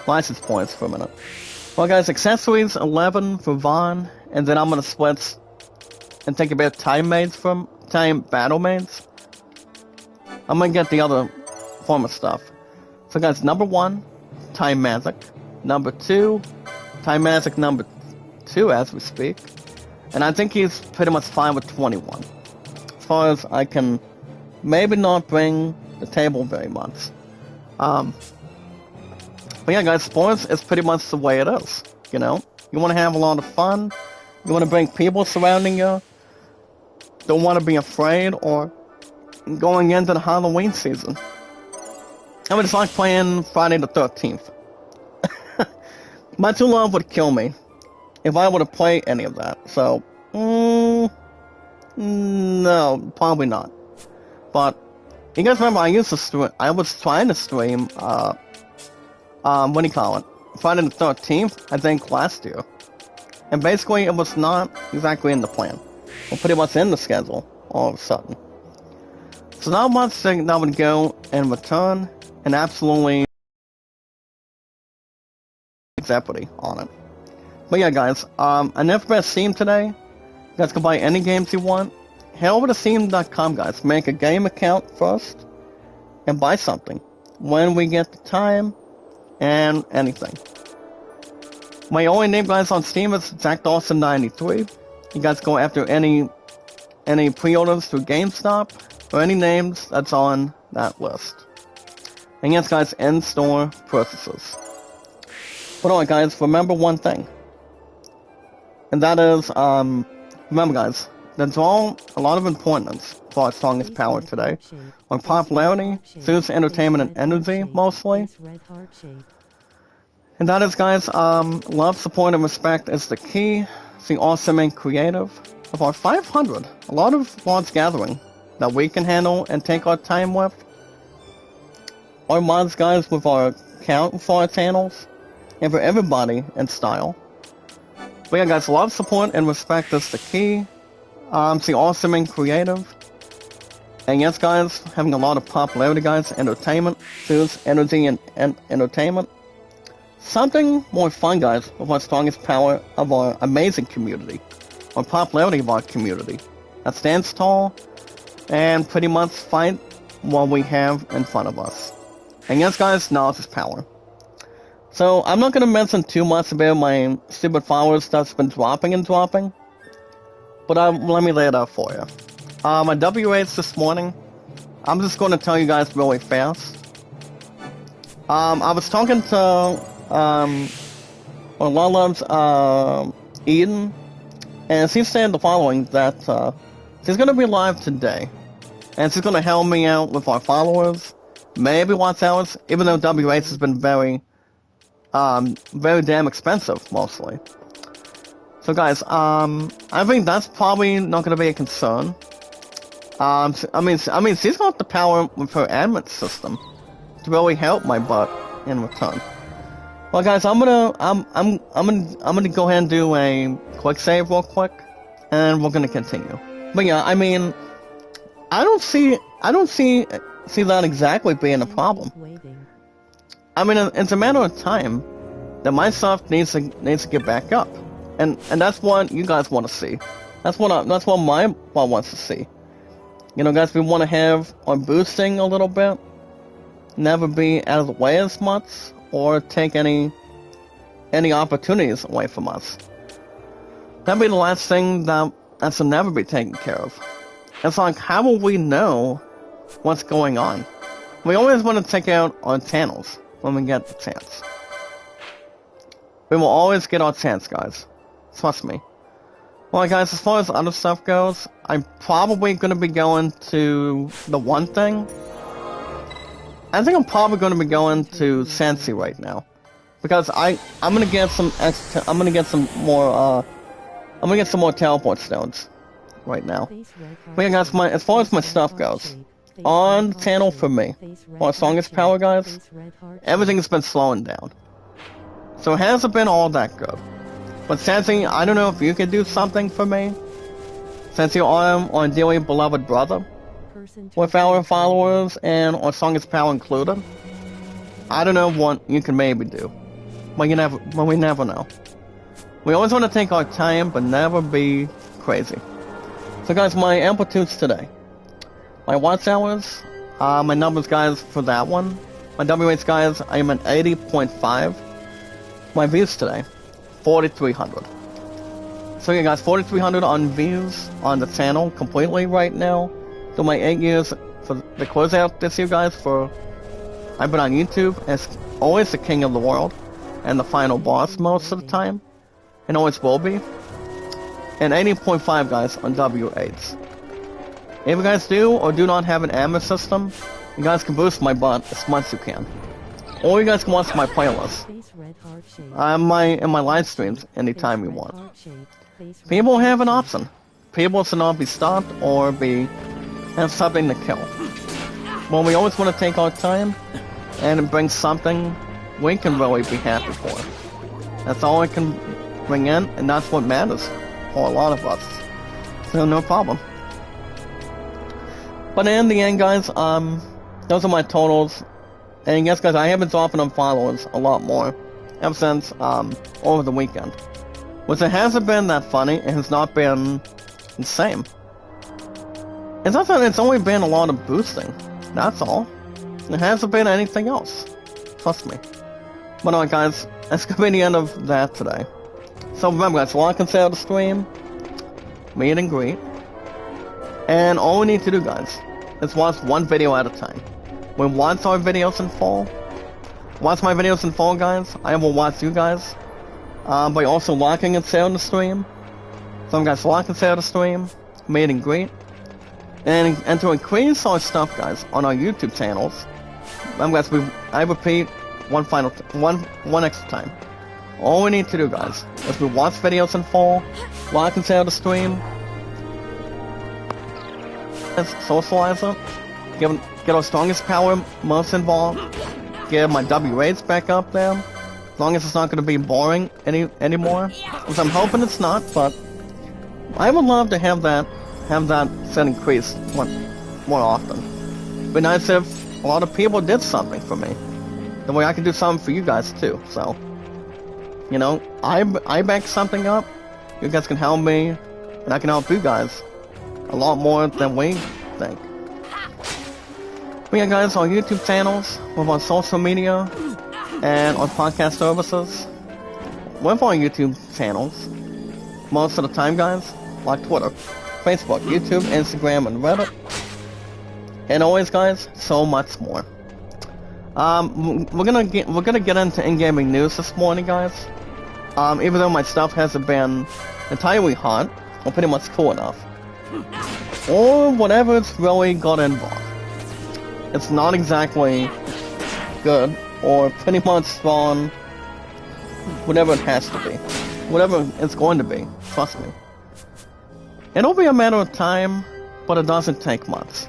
license points for a minute. Well, guys, accessories, 11 for Vaughn, and then I'm going to split and think about time battle maids. I'm going to get the other form of stuff. So, guys, number 1, Time Magic. Number 2, Time Magic number 2 as we speak. And I think he's pretty much fine with 21. As far as I can maybe not bring the table very much. But yeah, guys, sports is pretty much the way it is, you know? You want to have a lot of fun. You want to bring people surrounding you. Don't want to be afraid or going into the Halloween season. I mean, it's like playing Friday the 13th. My true love would kill me if I were to play any of that. So, no, probably not. But you guys remember I used to stream. I was trying to stream. What do you call it? Friday the 13th, I think, last year. And basically, it was not exactly in the plan. Well, pretty much in the schedule all of a sudden. So not much thing that would go in return, and absolutely equity on it. But yeah, guys, enough about Steam today. You guys can buy any games you want. Head over to Steam.com, guys. Make a game account first, and buy something when we get the time and anything. My only name, guys, on Steam is Zach Dawson93. You guys go after any pre-orders through GameStop or any names that's on that list. And yes, guys, in-store purchases. But alright, guys, remember one thing. And that is, remember, guys, there's all a lot of importance for our strongest power today. On popularity, Zeus, entertainment, and energy, mostly. And that is, guys, love, support, and respect is the key. The awesome and creative. Of our 500, a lot of large gathering that we can handle and take our time with. our mods, guys, with our account for our channels, and for everybody in style. But yeah, guys, love, support, and respect is the key. See awesome and creative. And yes, guys, having a lot of popularity, guys, entertainment, news, energy, and entertainment. Something more fun, guys, with our strongest power of our amazing community, our popularity of our community, that stands tall and pretty much fight what we have in front of us. And yes, guys, knowledge is power. So I'm not gonna mention too much about my stupid followers that's been dropping, but let me lay it out for you. My W8s this morning, I'm just gonna tell you guys really fast. I was talking to Lala's Eden, and she said the following, that she's gonna be live today, and she's gonna help me out with our followers, maybe watch hours, even though W8 has been very damn expensive, mostly. So guys, I think that's probably not gonna be a concern. I mean, she's got the power with her admin system to really help my butt in return. Well, guys, I'm gonna go ahead and do a quick save real quick, and we're gonna continue. But yeah, I mean, I don't see that exactly being a problem. I mean, it's a matter of time that my stuff needs to get back up, and that's what you guys want to see. That's what my butt wants to see. You know, guys, we want to have our boosting a little bit, never be out of the way as much, or take any opportunities away from us. That'd be the last thing that should never be taken care of. It's like, how will we know what's going on? We always want to check out our channels when we get the chance. We will always get our chance, guys. Trust me. Well, guys, as far as other stuff goes, I'm probably going to be going to the one thing. I think I'm probably going to be going to Sensi right now, because I'm going to get some more teleport stones right now. But yeah, guys, as far as my stuff goes, on the channel for me, our strongest power, guys, everything's been slowing down. So it hasn't been all that good. But Sensi, I don't know if you can do something for me, since you are our dearly beloved brother, with our followers and our strongest power included. I don't know what you can maybe do, but we never know. We always want to take our time, but never be crazy. So guys, my amplitudes today, my watch hours, my numbers, guys, for that one, my W8s, guys, I am at 80.5. My views today, 4,300. So yeah, guys, 4,300 on views on the channel completely right now. So my 8 years for the closeout this year, guys, I've been on YouTube as always the king of the world and the final boss most of the time, and always will be. And 80.5, guys, on W8s. If you guys do or do not have an ammo system, you guys can boost my butt as much as you can. Or you guys can watch my playlist. In my live streams anytime you want. People have an option. People should not be stopped or have something to kill. Well, we always want to take our time and bring something we can really be happy for. That's all I can bring in, and that's what matters for a lot of us. So no problem. But in the end, guys, those are my totals. And yes, guys, I have been dropping on followers a lot more ever since over the weekend. Which it hasn't been that funny, it has not been insane. It's not that it's only been a lot of boosting, that's all. It hasn't been anything else. Trust me. But alright, guys, that's gonna be the end of that today. So remember, guys, like and share the stream, meet and greet, and all we need to do, guys, is watch one video at a time. We watch our videos in full. Watch my videos in full, guys. I will watch you guys by also liking and sharing the stream. Some guys like and share the stream, meet and greet, and to increase our stuff, guys, on our YouTube channels. Remember, guys, I repeat one extra time. All we need to do, guys, is we watch videos in full, like and share the stream, socialize it, get our strongest power most involved, get my W rates back up there, as long as it's not going to be boring anymore, which I'm hoping it's not, but I would love to have that set increased more often. It'd be nice if a lot of people did something for me, the way I can do something for you guys too. So, you know, I back something up, you guys can help me, and I can help you guys a lot more than we think. We got guys on YouTube channels, with our social media, and on podcast services. With our YouTube channels, most of the time, guys, like Twitter, Facebook, YouTube, Instagram, and Reddit. And always, guys, so much more. We're gonna get into in-gaming news this morning, guys. Even though my stuff hasn't been entirely hot, or pretty much cool enough, or whatever it's really got involved. It's not exactly good, or pretty much on whatever it has to be. Whatever it's going to be, trust me. It'll be a matter of time, but it doesn't take much.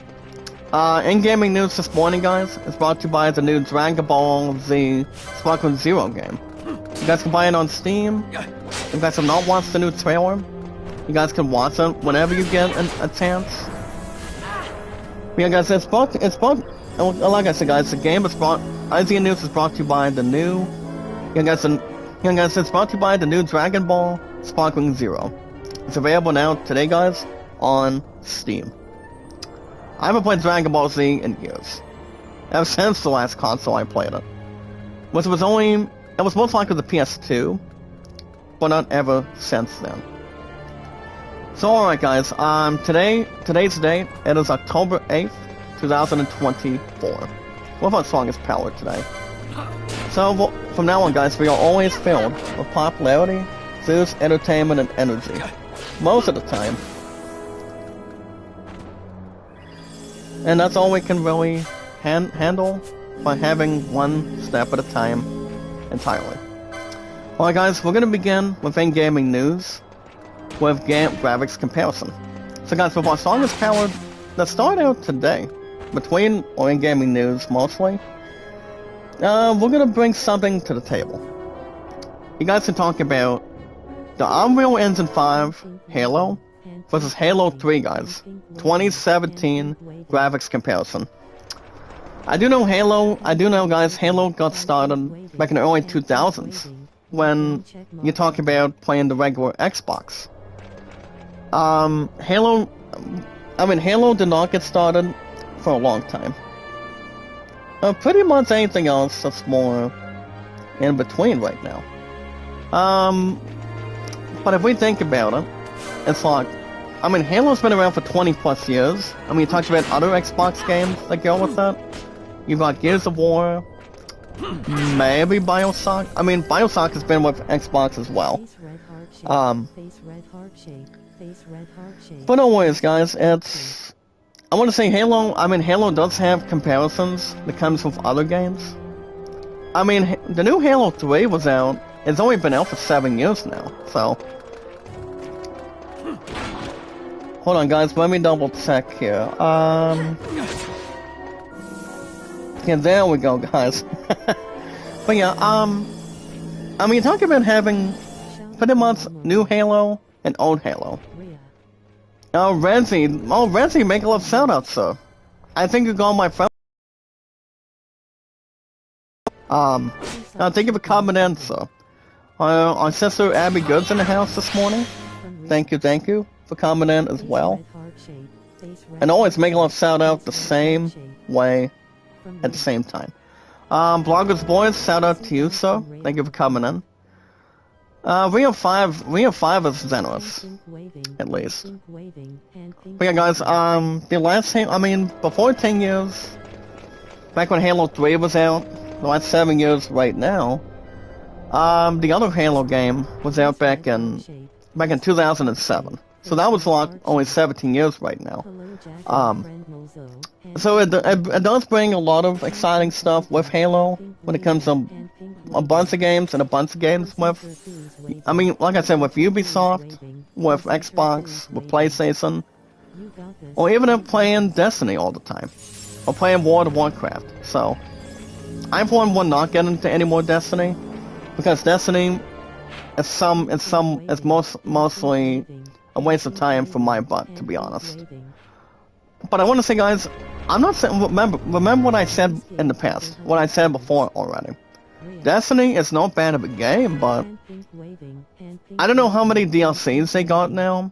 In-gaming news this morning, guys, is brought to you by the new Dragon Ball Z Sparkling Zero game. You guys can buy it on Steam. If you guys have not watched the new trailer, you guys can watch it whenever you get a chance. Yeah, guys, it's brought, like I said, guys, the game is brought, IZ News is brought to you by the new, it's brought to you by the new Dragon Ball Sparkling Zero. It's available now today, guys, on Steam. I haven't played Dragon Ball Z in years. Ever since the last console I played it. It was most likely the PS2, but not ever since then. So alright guys, today's date, it is October 8th, 2024. With our strongest power today. So from now on, guys, we are always filled with popularity, Zeus, entertainment, and energy. Most of the time. And that's all we can really handle by having one step at a time entirely. Alright guys, we're gonna begin with in-gaming news with graphics comparison. So guys, with our strongest power that started out today, between our in-gaming news mostly, we're gonna bring something to the table. You guys can talk about the Unreal Engine 5 Halo versus Halo 3, guys. 2017 graphics comparison. I do know, guys, Halo got started back in the early 2000s, when you talk about playing the regular Xbox. Halo did not get started for a long time. Pretty much anything else that's more in between right now. But if we think about it, it's like, Halo's been around for 20 plus years. You talk about other Xbox games that go with that. You've got Gears of War, maybe Bioshock. Bioshock has been with Xbox as well. But anyways, guys, I want to say Halo does have comparisons that comes with other games. The new Halo 3 was out. It's only been out for 7 years now, so. Hold on, guys, let me double check here. Yeah, there we go, guys. But yeah, you're talking about having pretty much new Halo and old Halo. Renzi, make a little shout out, sir. I think you got my friend. Thank you for coming in, sir. Our sister Abby Good's in the house this morning. Thank you for coming in as well. And always make a little shout out the same way at the same time. Bloggers Boys, shout out to you, sir. Thank you for coming in. We have five as generous, at least. But yeah, guys, the last before 10 years, back when Halo 3 was out, the last 7 years right now, the other Halo game was out back in 2007. So that was only 17 years right now. So it does bring a lot of exciting stuff with Halo when it comes to a bunch of games with, like I said, with Ubisoft, with Xbox, with PlayStation, or even playing Destiny all the time. or playing World of Warcraft. So, I for one will not get into any more Destiny, because Destiny is mostly a waste of time for my butt, to be honest. But I want to say, guys, I'm not saying, remember what I said in the past, what I said before already. Destiny is not bad of a game, but I don't know how many DLCs they got now,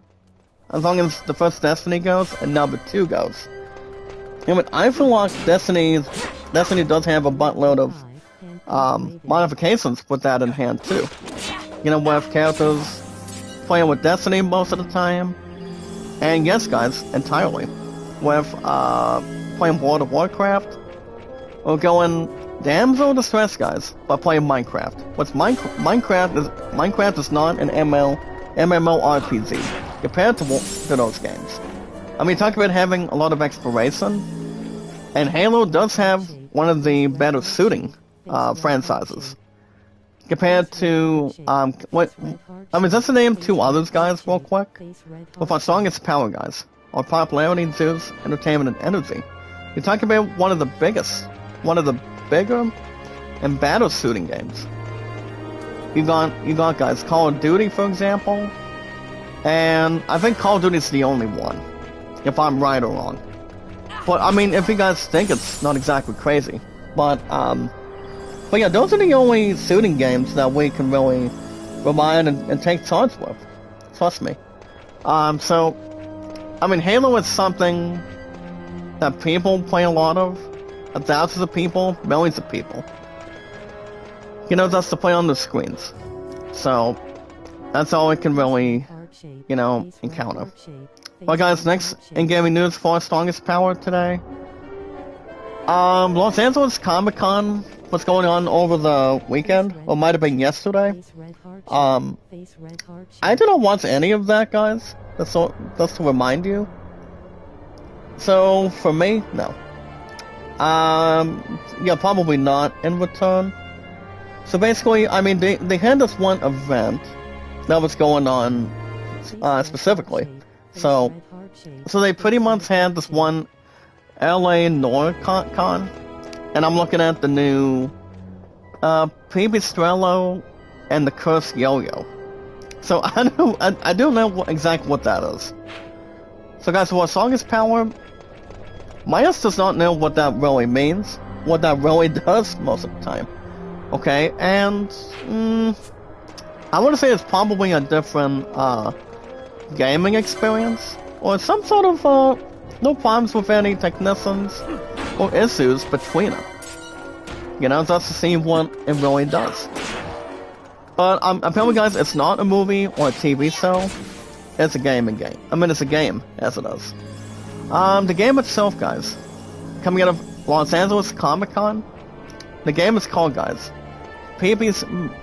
as long as the first Destiny goes and number 2 goes. I mean, I feel like Destiny does have a buttload of modifications with that in hand too. You know, with characters playing with Destiny most of the time, and yes, guys, entirely with playing World of Warcraft, or going damsel distress, guys, by playing Minecraft. Minecraft is not an MMORPG compared to those games. I mean, talk about having a lot of exploration, and Halo does have one of the better shooting franchises compared to just to name 2 others, guys, real quick. With our strongest power, guys, our popularity, Zeus, entertainment, and energy. You're talking about one of the bigger and better shooting games. You got guys, Call of Duty, for example, and I think Call of Duty is the only one, if I'm right or wrong. But I mean, if you guys think it's not exactly crazy, but yeah, those are the only shooting games that we can really rely on and take charge with. Trust me. So, I mean, Halo is something that people play a lot of. Thousands of people, millions of people. You know, that's to play on the screens. So, that's all we can really, you know, encounter. Well, guys, next in gaming news for our strongest power today. Los Angeles Comic-Con was going on over the weekend, or might have been yesterday. I didn't watch any of that, guys. Just to remind you. So, for me, no. Yeah, probably not in return. So basically, I mean, they had this one event that was going on, specifically. So they pretty much had this one LA NorCon, and I'm looking at the new, Pipistrello and the Cursed Yo-Yo. So I don't know exactly what that is. So guys, for our strongest power, Myers does not know what that really means, what that really does most of the time. Okay, and I want to say it's probably a different gaming experience, or some sort of no problems with any technicians or issues between them. You know, just to see what it really does. But apparently, guys, it's not a movie or a TV show. It's a gaming game. I mean, it's a game, as it is. The game itself, guys, coming out of Los Angeles Comic-Con, the game is called, guys, Pipistrello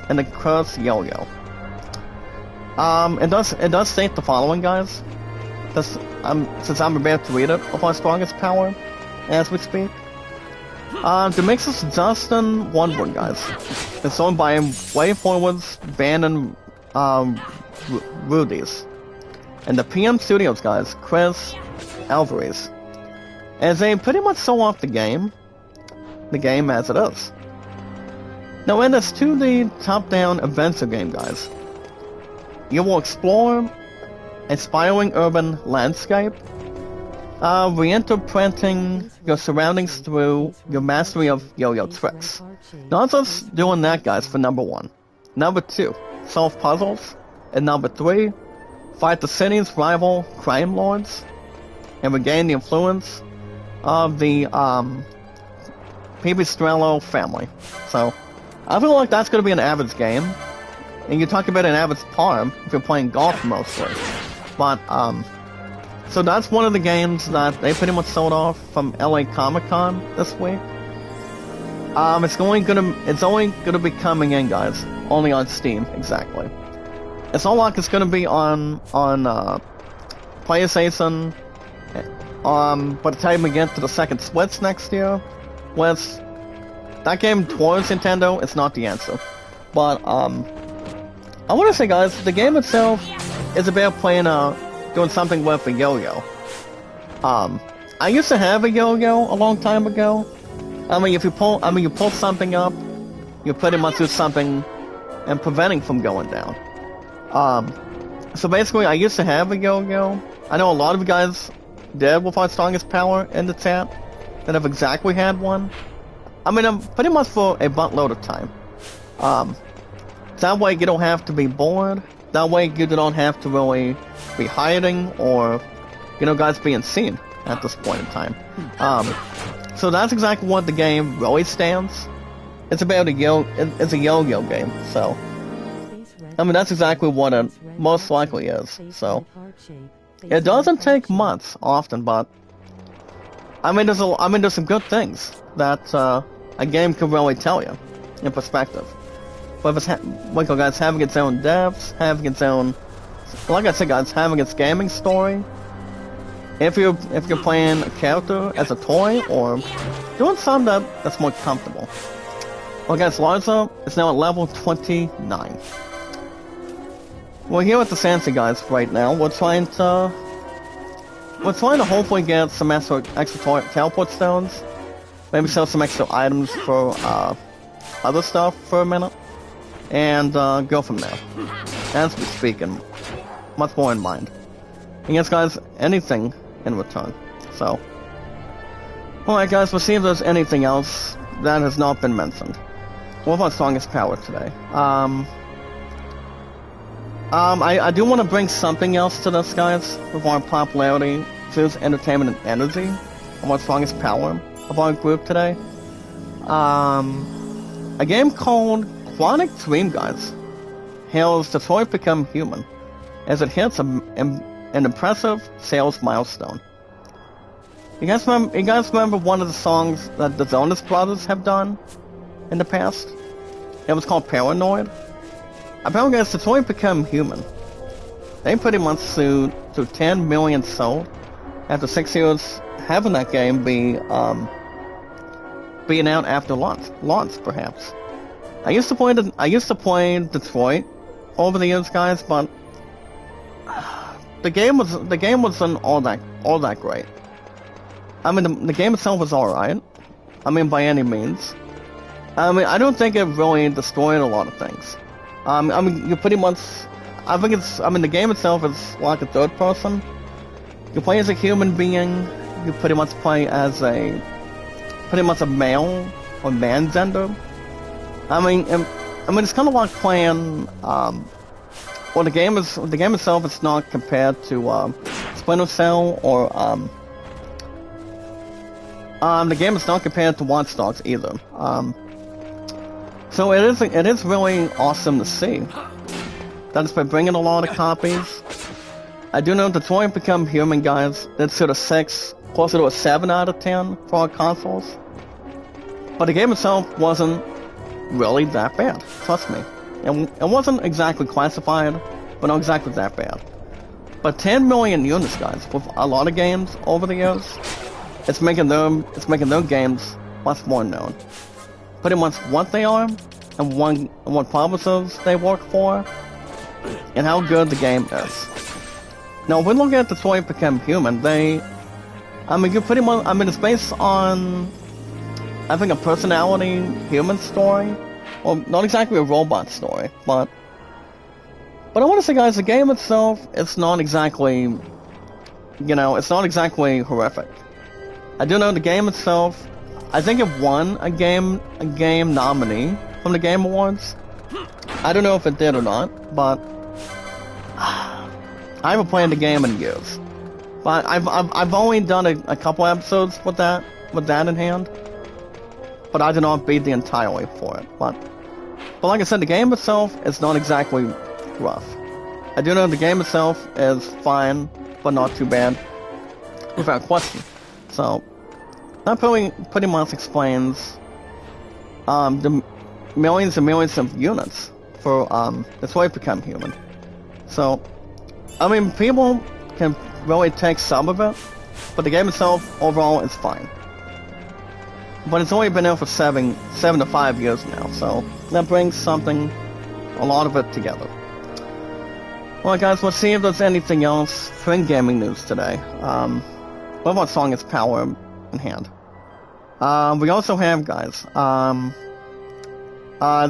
and the Cursed Yo-Yo. It does state the following, guys. Since I'm about to read it of our strongest power, as we speak. The mix is Justin Woodward, guys. It's owned by Way Forward's Van and Rudy's. And the PM Studios, guys, Chris Alvarez. As they pretty much show off the game as it is. Now in this 2D top-down adventure game, guys, you will explore a spiraling urban landscape, reinterpreting your surroundings through your mastery of yo-yo tricks. Not just doing that, guys, for number 1. Number 2, solve puzzles. And number 3, fight the city's rival crime lords, and regain the influence of the Pipistrello family. So, I feel like that's going to be an average game. And you talk about an average par if you're playing golf mostly. But, so that's one of the games that they pretty much sold off from LA Comic-Con this week. It's only gonna be coming in, guys. Only on Steam, exactly. It's not like it's gonna be on PlayStation, by the time we get to the second Switch next year, with that game towards Nintendo, it's not the answer. But, I want to say, guys, the game itself is about playing, doing something with a yo-yo. I used to have a yo-yo a long time ago. I mean, if you pull, you pull something up, you pretty much do something and preventing from going down. So basically, I used to have a yo-yo. I know a lot of you guys did with our strongest power in the chat that have exactly had one. I mean, I'm pretty much for a buttload of time. That way you don't have to be bored. That way you don't have to really be hiding or, guys being seen at this point in time. So that's exactly what the game really stands. It's about it's a yo-yo game, so. I mean, that's exactly what it most likely is, so. It doesn't take months, often, but I mean, there's some good things that a game can really tell you in perspective. But if it's guys, having its own depths, having its own, like I said, guys, having its gaming story. If you're playing a character as a toy or doing something that's more comfortable. Well, guys, Larza is now at level 29. We're here at the Sansi, guys, right now. We're trying to hopefully get some extra teleport stones. Maybe sell some extra items for other stuff for a minute. And go from there. As we speak, and much more in mind. And yes, guys, anything in return. So, alright, guys, we'll see if there's anything else that has not been mentioned. What about strongest power today? I do want to bring something else to this, guys, with our popularity, choose entertainment and energy, of our strongest power of our group today. A game called Chronic Dream, guys, hails Detroit Become Human, as it hits an impressive sales milestone. You guys remember one of the songs that the Jonas Brothers have done in the past? It was called Paranoid. Apparently, guys, Detroit Become Human. They pretty much sued to 10 million sold after 6 years having that game being out after launch, perhaps. I used to play Detroit over the years, guys, but the game wasn't all that great. I mean, the game itself was alright. I mean, by any means. I mean, I don't think it really destroyed a lot of things. I mean, you pretty much, the game itself is like a third person. You play as a human being. You pretty much play as a male or man gender. I mean, it's kind of like playing. Well, the game itself is not compared to Splinter Cell or the game is not compared to Watch Dogs either. So it is really awesome to see that it's been bringing a lot of copies. I do know Detroit Become Human, guys. That's sort of 6, closer to a 7 out of 10 for our consoles. But the game itself wasn't really that bad. Trust me. It wasn't exactly classified, but not exactly that bad. But 10 million units, guys, with a lot of games over the years, it's making their games much more known. Pretty much what they are, and what publishers they work for, and how good the game is. Now, if we look at Detroit Become Human, it's based on, I think, a personality human story. Well, not exactly a robot story, but I want to say, guys, the game itself, it's not exactly horrific. I do know the game itself, I think it won a game nominee from the Game Awards. I don't know if it did or not, but I haven't played the game in years. But I've only done a couple episodes with that in hand. But I did not beat the entirely for it. But like I said, the game itself is not exactly rough. I do know the game itself is fine, but not too bad, without question. So that pretty much explains the millions and millions of units for Detroit Become Human. So, I mean, people can really take some of it, but the game itself overall is fine. But it's only been out for 7 to 5 years now, so that brings a lot of it together. Well, guys, let's see if there's anything else for in gaming news today. with our strongest power in hand. We also have, guys,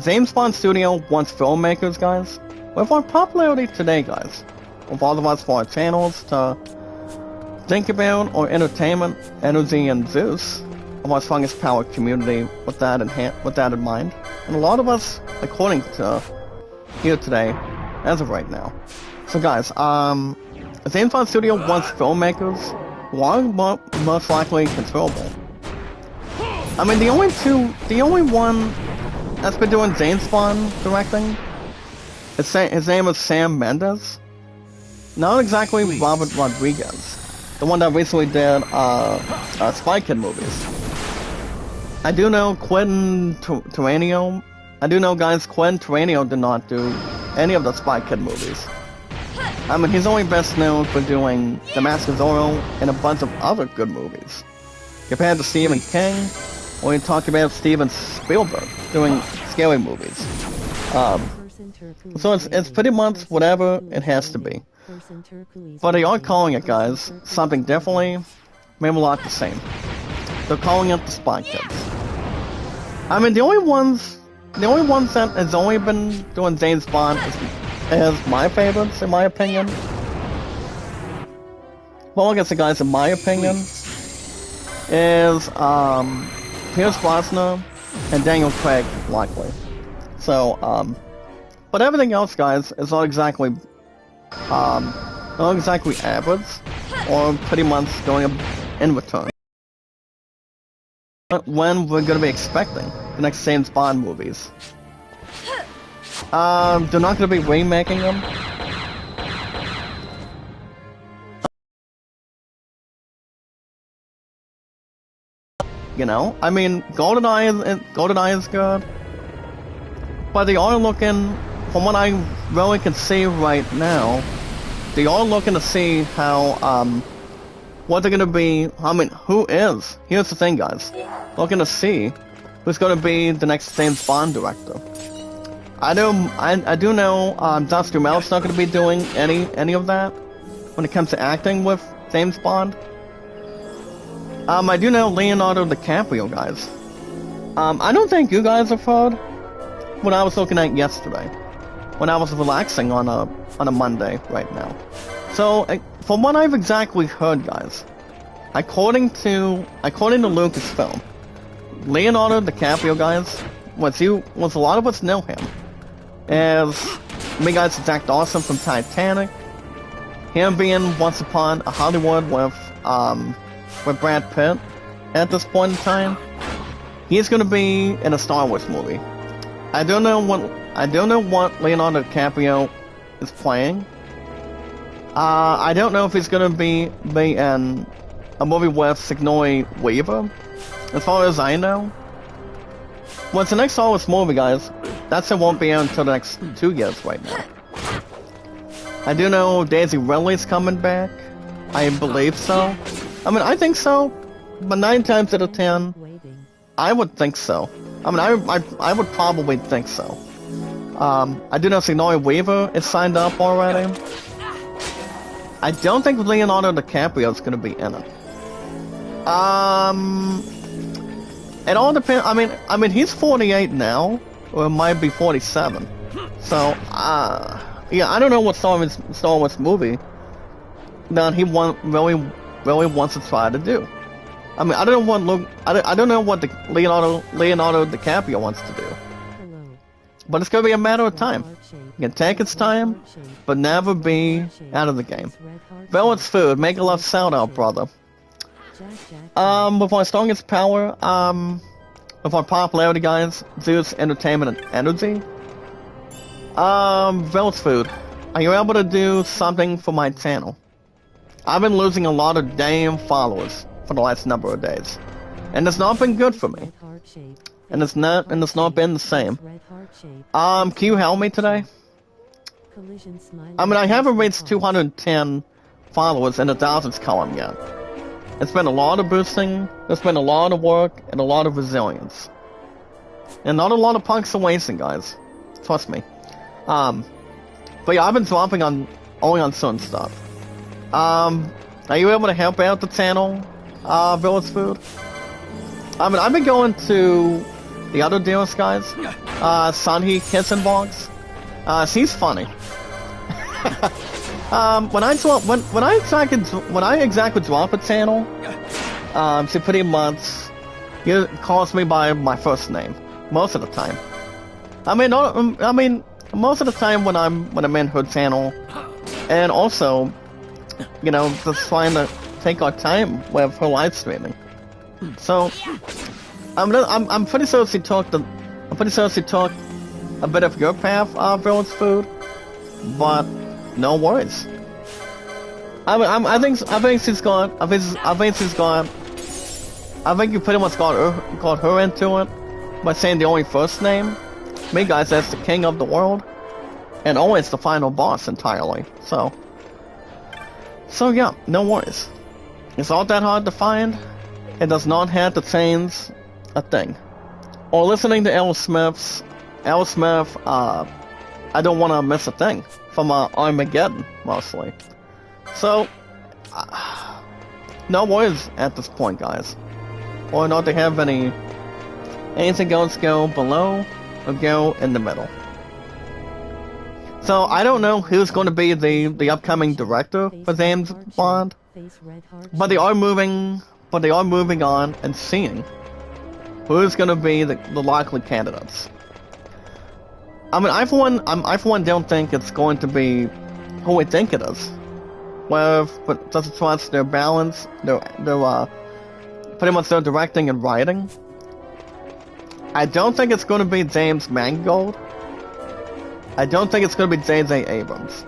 James Bond Studio wants filmmakers, guys. With our popularity today, guys, with all of us for our channels to think about our entertainment, energy, and Zeus, of our strongest power community with that in mind. And a lot of us, according to here today, as of right now. So guys, James Bond Studio wants filmmakers who are most likely controllable. I mean, the only one that's been doing James Bond directing, his name is Sam Mendes. Not exactly Robert Rodriguez, the one that recently did Spy Kid movies. I do know Quentin Tarantino. I do know, guys, Quentin Tarantino did not do any of the Spy Kid movies. I mean, he's only best known for doing The Mask of Zorro and a bunch of other good movies. Compared to Stephen King, or you talk about Steven Spielberg doing scary movies. So it's pretty much whatever it has to be. But they are calling it, guys, something differently, maybe a lot the same. They're calling it the Spy Kids. I mean, the only ones that has only been doing James Bond is my favorites, in my opinion. Well, I guess the guys, in my opinion, is Pierce Brosnan and Daniel Craig, likely. So, but everything else, guys, is not exactly average, or pretty much going in return. When we're gonna be expecting the next James Bond movies. They're not gonna be remaking them. You know, I mean, GoldenEye is good, but they are looking, from what I really can see right now, they are looking to see how, what they're gonna be, I mean, who is, here's the thing, guys, looking to see who's gonna be the next James Bond director. I do know, Dusty Mel's not gonna be doing any of that, when it comes to acting with James Bond. I do know Leonardo DiCaprio, guys. I don't think you guys have heard what I was looking at yesterday, when I was relaxing on a Monday right now. So, from what I've exactly heard, guys, according to Lucasfilm, Leonardo DiCaprio, guys, was a lot of us know him as, me guys, Jack Dawson from Titanic, him being Once Upon a Hollywood with Brad Pitt at this point in time. He's gonna be in a Star Wars movie. I don't know what Leonardo DiCaprio is playing. I don't know if he's gonna be in a movie with Sigourney Weaver. As far as I know, what's the next Star Wars movie, guys? It won't be out until the next 2 years right now. I do know Daisy Ridley's coming back. I believe so. I mean, I think so, but 9 times out of 10, I would think so. I mean, I would probably think so. I do know Sigourney Weaver is signed up already. I don't think Leonardo DiCaprio is going to be in it. It all depends. I mean, he's 48 now, or it might be 47. So, yeah, I don't know what Star Wars movie that he really wants to try to do. I mean, I don't know what Leonardo DiCaprio wants to do. But it's gonna be a matter of time. It can take its time, but never be out of the game. Velvet's food, make a love sound out, brother. With our strongest power, with our popularity, guys, Zeus, entertainment, and energy. Velvet's food, are you able to do something for my channel? I've been losing a lot of damn followers for the last number of days, and it's not been good for me. And it's not been the same. Can you help me today? I mean, I haven't reached 210 followers in the thousands column yet. It's been a lot of boosting, there's been a lot of work, and a lot of resilience. And not a lot of punks and wasting, guys. Trust me. But yeah, I've been dropping only on certain stuff. Are you able to help out the channel, Village Food? I mean, I've been going to the other dealers, guys. Sunny Kitchen Box. She's funny. When I exactly drop a channel, she pretty much calls me by my first name most of the time. I mean, most of the time when I'm in her channel, and also, you know, just trying to take our time with her live streaming. So, I'm pretty sure she took a bit of your path, Village Food, but no worries. I think you pretty much got her into it by saying the only first name. Me, guys, that's the king of the world, and always the final boss entirely. So yeah, no worries. It's not that hard to find. It does not have to change a thing. Or listening to L. Smith, I don't want to miss a thing from Armageddon, mostly. So, no worries at this point, guys. Or not to have anything else go below or go in the middle. So, I don't know who's going to be the upcoming director for James Bond, but they are moving on and seeing who's going to be the likely candidates. I mean, I for one don't think it's going to be who we think it is. But just trust their balance, their pretty much their directing and writing. I don't think it's going to be James Mangold. I don't think it's going to be J.J. Abrams.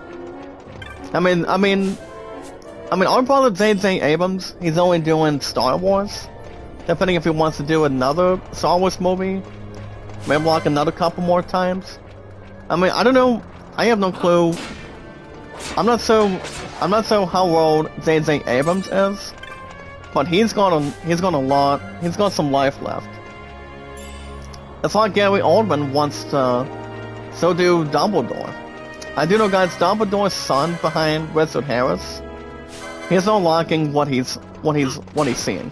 I mean, our brother J.J. Abrams, he's only doing Star Wars. Depending if he wants to do another Star Wars movie, maybe like another couple more times. I mean, I don't know. I have no clue. I'm not so how old J.J. Abrams is, but he's got some life left. It's like Gary Oldman wants to, so do Dumbledore. I do know, guys, Dumbledore's son behind Richard Harris, he's not liking what he's seeing.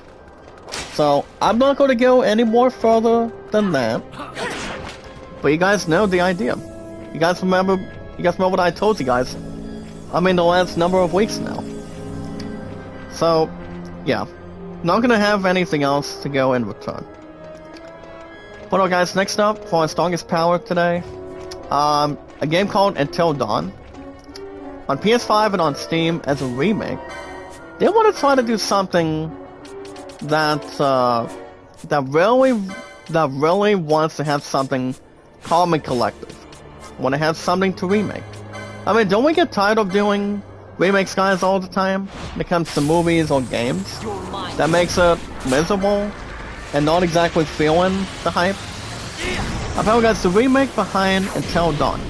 So I'm not going to go any more further than that. But you guys know the idea. You guys remember what I told you guys. I mean, the last number of weeks now. So, yeah. Not gonna have anything else to go in return. But alright, guys, next up for our strongest power today, a game called Until Dawn. On PS5 and on Steam as a remake. They want to try to do something that really wants to have something calm and collective. Want to have something to remake. I mean, don't we get tired of doing remakes, guys, all the time when it comes to movies or games? That makes it miserable and not exactly feeling the hype. About, guys, the remake behind Until Dawn.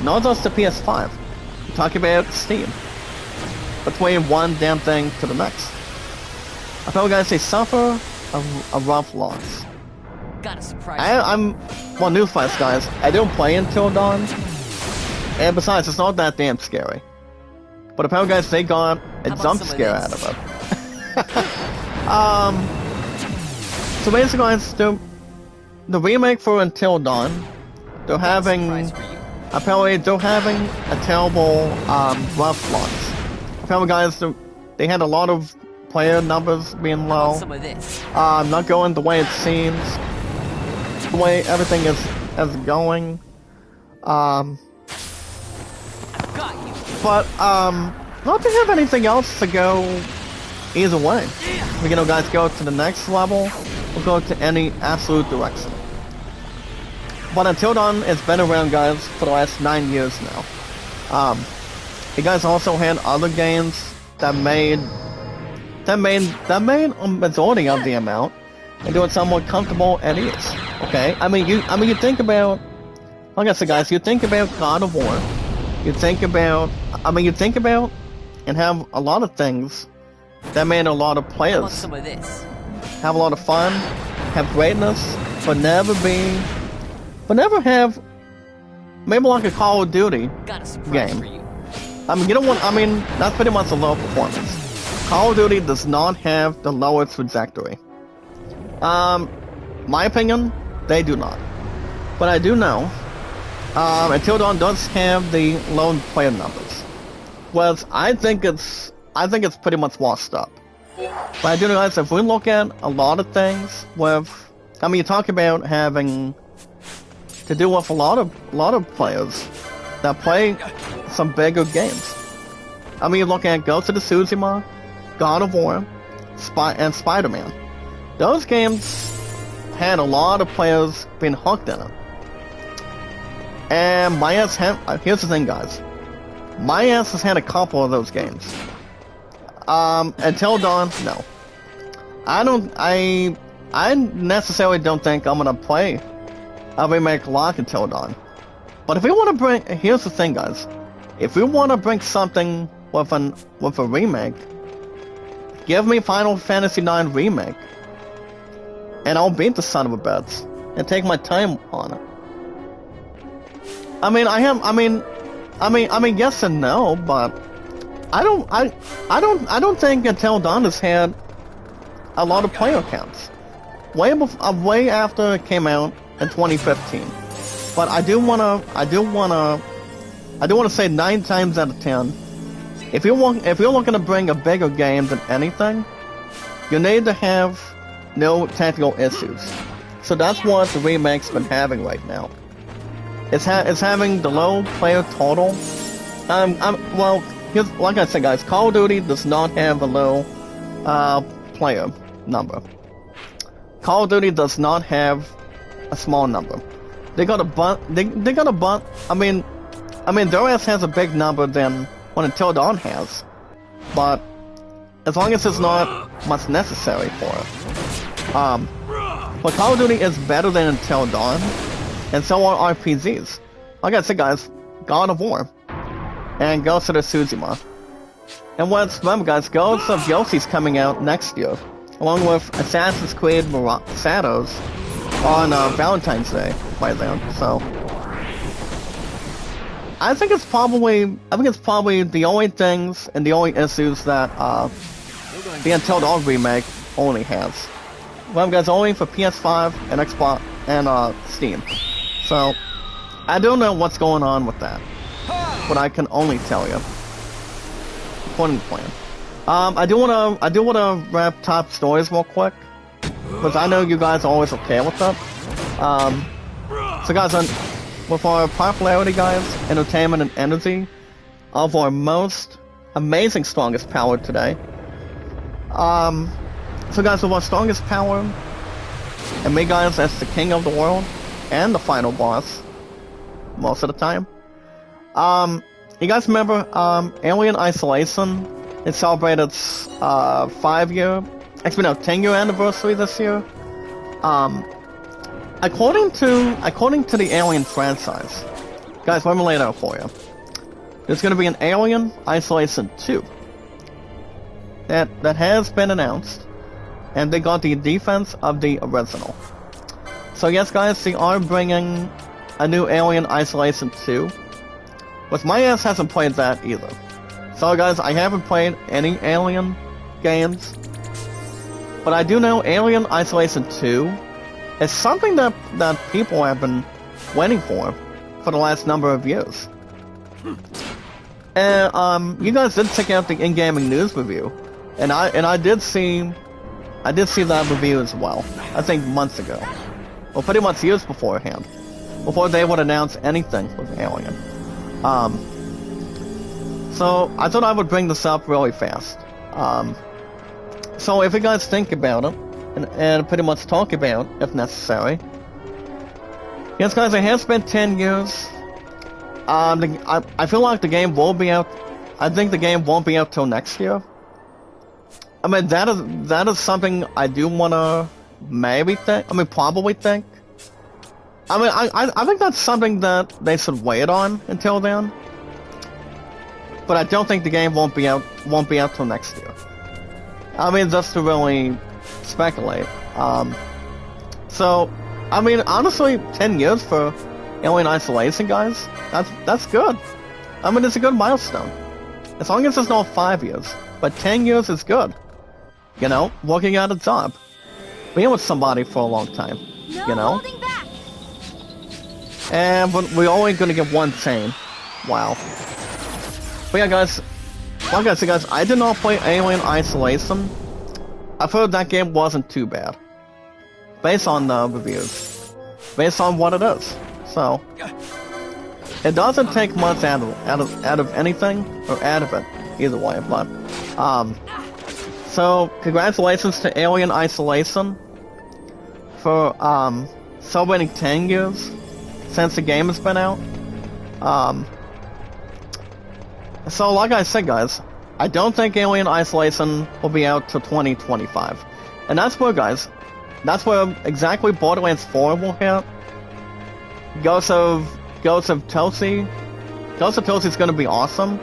Not just the PS5. We're talking about Steam. Between one damn thing to the next. I feel, guys, they suffer a rough loss. Got a surprise. Well, newsflash, guys, I don't play Until Dawn. And besides, it's not that damn scary. But apparently, guys, they got a jump scare out of it. So basically, guys, the remake for Until Dawn, they're having a terrible rough launch. Apparently, guys, they had a lot of player numbers being low. Not going the way it seems. The way everything is going. But, not to have anything else to go either way. We can, guys, go to the next level, or go to any absolute direction. But Until Dawn has been around, guys, for the last 9 years now. You guys also had other games that made a majority of the amount and do it somewhat comfortable at ease. Okay? I mean you think about, like I said, guys, you think about God of War. You think about and have a lot of things that made a lot of players have a lot of fun, have greatness, but never have maybe like a Call of Duty game. I mean, you don't want. I mean, that's pretty much a low performance. Call of Duty does not have the lowest trajectory. My opinion, they do not. But I do know, Until Dawn does have the low player numbers. Whereas I think it's pretty much washed up. But I do realize if we look at a lot of things with, I mean, you talk about having to do with a lot of players that play some bigger games. I mean, you look at Ghost of Tsushima, God of War, and Spider-Man. Those games had a lot of players being hooked in it. And my ass here's the thing, guys. My ass has had a couple of those games. Until Dawn, no. I necessarily don't think I'm gonna play a remake like Until Dawn. But if we want to bring, here's the thing, guys. If we want to bring something with a remake, give me Final Fantasy IX Remake, and I'll beat the son of a bitch and take my time on it. I mean, yes and no, but I don't think Until Dawn has had a lot of player counts. Way after it came out in 2015. But I do wanna say 9 times out of 10, if you're looking to bring a bigger game than anything, you need to have no technical issues. So that's what the remake's been having right now. It's having the low player total. Well, like I said, guys, Call of Duty does not have a low player number. Call of Duty does not have a small number. They got a but. I mean, their ass has a big number than what Until Dawn has, but as long as it's not much necessary for it. But Call of Duty is better than Until Dawn, and so are RPGs. Like I said, guys, God of War and Ghost of Tsushima. And remember, guys, Ghost of Yoshi's coming out next year, along with Assassin's Creed Shadows on Valentine's Day by then. So I think it's probably the only things and the only issues that the Until Dawn remake only has. Well, guys, only for PS5 and Xbox and Steam. So I don't know what's going on with that, but I can only tell you according to plan. I do wanna wrap top stories real quick, because I know you guys are always okay with that. So guys, with our popularity, guys, entertainment and energy of our most amazing strongest power today. So guys, with our strongest power, and me, guys, as the king of the world and the final boss most of the time. You guys remember Alien Isolation? It celebrated its 10-year anniversary this year. According to the Alien franchise, guys, let me lay it out for you. There's going to be an Alien Isolation 2 that has been announced, and they got the defense of the original. So yes, guys, they are bringing a new Alien Isolation 2, but my ass hasn't played that either. So guys, I haven't played any Alien games, but I do know Alien Isolation 2 is something that people have been waiting for the last number of years. And you guys did check out the in-gaming news review, and I did see that review as well. I think months ago, well, pretty much years beforehand, before they would announce anything with Alien. So I thought I would bring this up really fast. So if you guys think about it, and pretty much talk about it if necessary. Yes, guys, it has been 10 years. I feel like the game will be out. I think the game won't be out till next year. I mean, that is something I do wanna probably think. I mean, I think that's something that they should wait on until then. But I don't think the game won't be out till next year. I mean, just to really speculate. So, I mean, honestly, 10 years for Alien Isolation, guys, that's good. I mean, it's a good milestone. As long as it's not 5 years. but 10 years is good. You know, working at a job. Being with somebody for a long time. You know? And but we're only gonna get one chain. Wow. But yeah, guys, like I said, guys, I did not play Alien Isolation. I've heard that game wasn't too bad. Based on the reviews. Based on what it is. So, it doesn't take much out of anything, or out of it, either way, but, so, congratulations to Alien Isolation for, celebrating 10 years since the game has been out. So like I said, guys, I don't think Alien Isolation will be out till 2025. And that's where, guys, that's where exactly Borderlands 4 will hit. Ghost of Tosi. Ghost of Tosi is going to be awesome.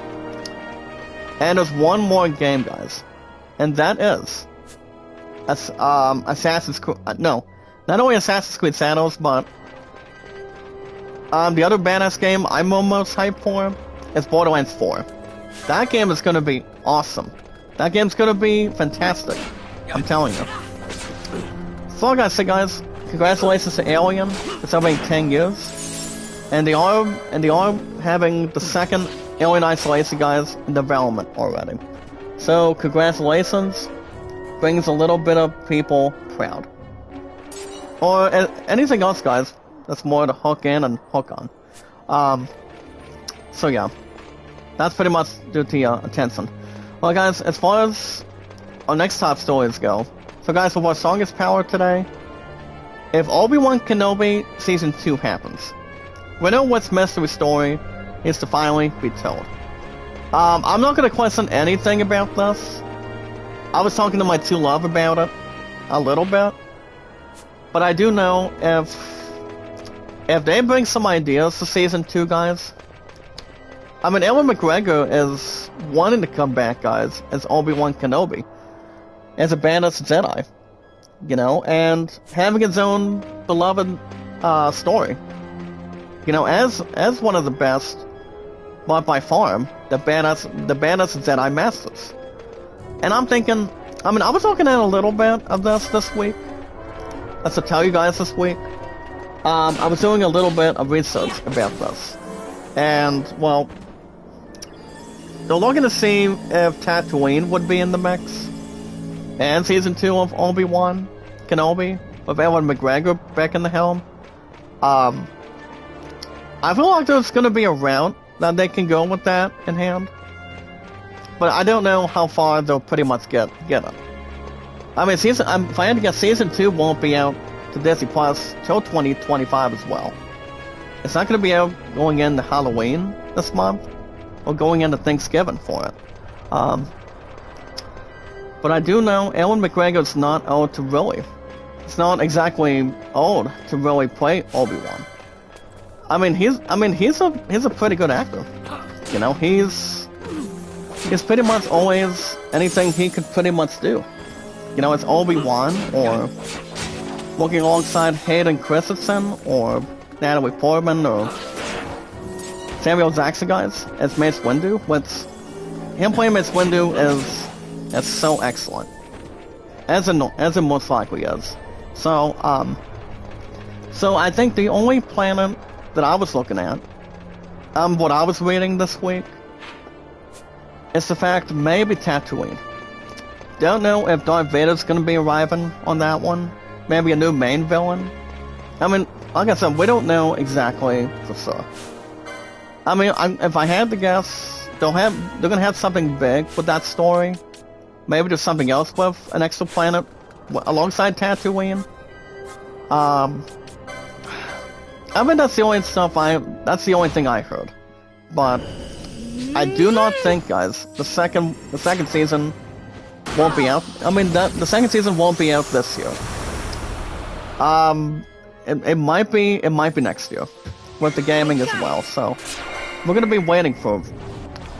And there's one more game, guys. And that is Assassin's Creed. No, not only Assassin's Creed Shadows, but the other badass game I'm almost hyped for is Borderlands 4. That game is going to be awesome. That game's going to be fantastic. I'm telling you. So like I said, guys, congratulations to Alien for celebrating 10 years. And they are having the second Alien Isolation, guys, in development already. So congratulations. Brings a little bit of people proud. Or anything else, guys, that's more to hook in and hook on. So yeah. That's pretty much due to your attention. Well, guys, as far as our next top stories go, so guys, for our strongest power today, if Obi-Wan Kenobi Season 2 happens, we know what's mystery story is to finally be told. I'm not going to question anything about this. I was talking to my true love about it a little bit, but I do know if they bring some ideas to Season 2, guys, I mean, Ewan McGregor is wanting to come back, guys, as Obi-Wan Kenobi, as a badass Jedi, you know, and having his own beloved story, you know, as one of the best, but by far the badass Jedi masters. And I'm thinking, I mean, I was looking at a little bit of this week. That's to tell you guys this week. I was doing a little bit of research about this, and well. They're looking to see if Tatooine would be in the mix. And Season 2 of Obi-Wan Kenobi, with Ewan McGregor back in the helm. I feel like there's going to be a route that they can go with that in hand. But I don't know how far they'll pretty much get it. I mean, if I had to guess, Season 2 won't be out to Disney Plus till 2025 as well. It's not going to be out going into Halloween this month. Or going into Thanksgiving for it. But I do know Ewan McGregor's not old to really. It's not exactly old to really play Obi-Wan. I mean, he's a pretty good actor. You know, he's pretty much always anything he could pretty much do. You know, it's Obi-Wan, or working alongside Hayden Christensen, or Natalie Portman, or Samuel Jackson, guys, as Mace Windu. Him playing Mace Windu is so excellent, as it most likely is. So I think the only planet that I was looking at, what I was reading this week, is the fact maybe Tatooine. Don't know if Darth Vader's gonna be arriving on that one. Maybe a new main villain. I mean, like I said, we don't know exactly for sure. I mean, if I had to guess, they're gonna have something big with that story. Maybe there's something else with an extra planet alongside Tatooine. I mean, that's the only thing I heard. But I do not think, guys, the second season won't be out. I mean, the second season won't be out this year. It might be next year with the gaming as well. So. We're gonna be waiting for a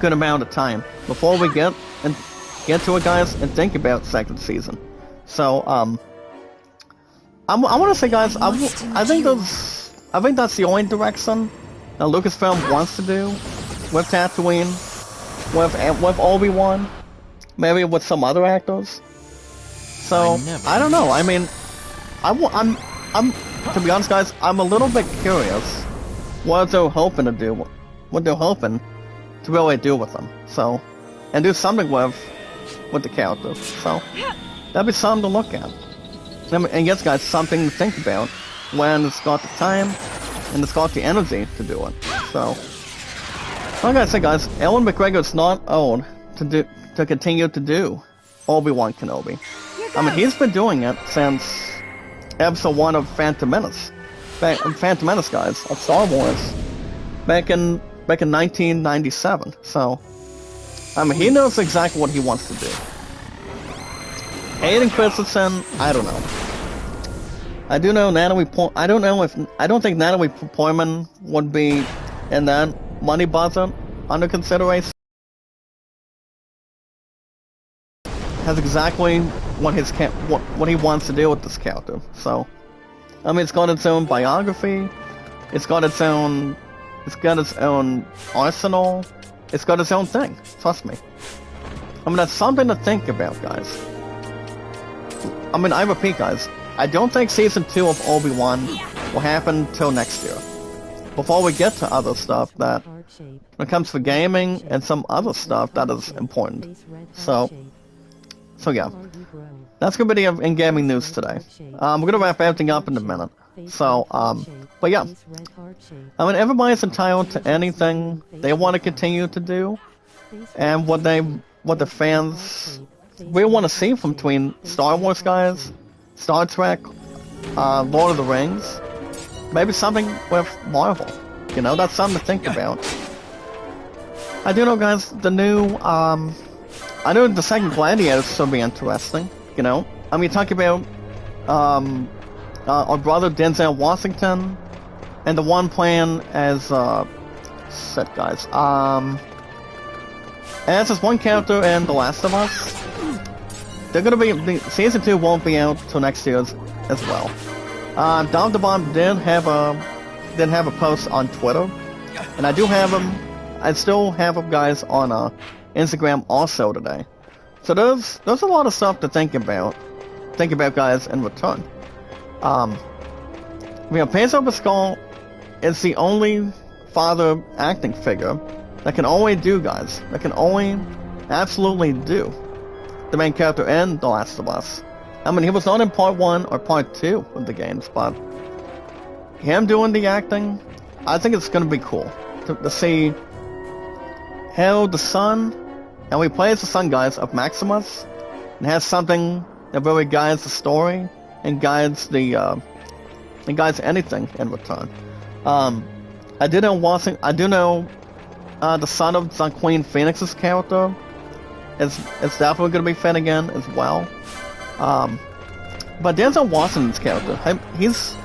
good amount of time before we get to it, guys, and think about second season. So, I want to say, guys, I think that's the only direction that Lucasfilm wants to do with Tatooine, with Obi-Wan. maybe with some other actors. So I don't know. I mean, I'm to be honest, guys, I'm a little bit curious what they're hoping to do, what they're hoping to really do with them. So, and do something with the characters. So that'd be something to look at. And yes, guys, something to think about when it's got the time and it's got the energy to do it. So, like I said, guys, Ewan McGregor's not old to continue to do Obi-Wan Kenobi. I mean, he's been doing it since episode 1 of Phantom Menace, guys, of Star Wars, back in 1997. So, I mean, he knows exactly what he wants to do. Hayden Christensen, I don't know. I do know I don't think Natalie Portman would be in that money budget under consideration. Has exactly what he wants to do with this character. So, I mean, it's got its own biography, it's got its own arsenal, it's got its own thing. Trust me. I mean, that's something to think about, guys. I mean, I repeat, guys, I don't think Season 2 of Obi-Wan will happen till next year. Before we get to other stuff that, when it comes to gaming and some other stuff that is important. So yeah. That's gonna be the in-gaming news today. We're gonna wrap everything up in a minute. So, but yeah. I mean, everybody's entitled to anything they want to continue to do, and what the fans we want to see from between Star Wars, guys, Star Trek, Lord of the Rings, maybe something with Marvel. You know, that's something to think about. I do know, guys, the new, I know the second Gladiator is still be interesting, you know. I mean, talk about, our brother Denzel Washington, and the one playing as, guys, as this one character in The Last of Us. They're gonna be, Season 2 won't be out till next year as well. Dom DeBomb did have a post on Twitter, and I still have them, guys, on Instagram also today. So there's a lot of stuff to think about, guys, in return. Pedro Pascal is the only father acting figure that can only do, guys, that can only absolutely do the main character in The Last of Us. I mean, he was not in Part 1 or Part 2 of the games, but him doing the acting, I think it's going to be cool to see how the son, and he plays the son, guys, of Maximus, and has something that really guides the story and guides anything in return. I do know the son of Queen Phoenix's character is definitely going to be Finnegan as well. But Denzel Washington's character, he's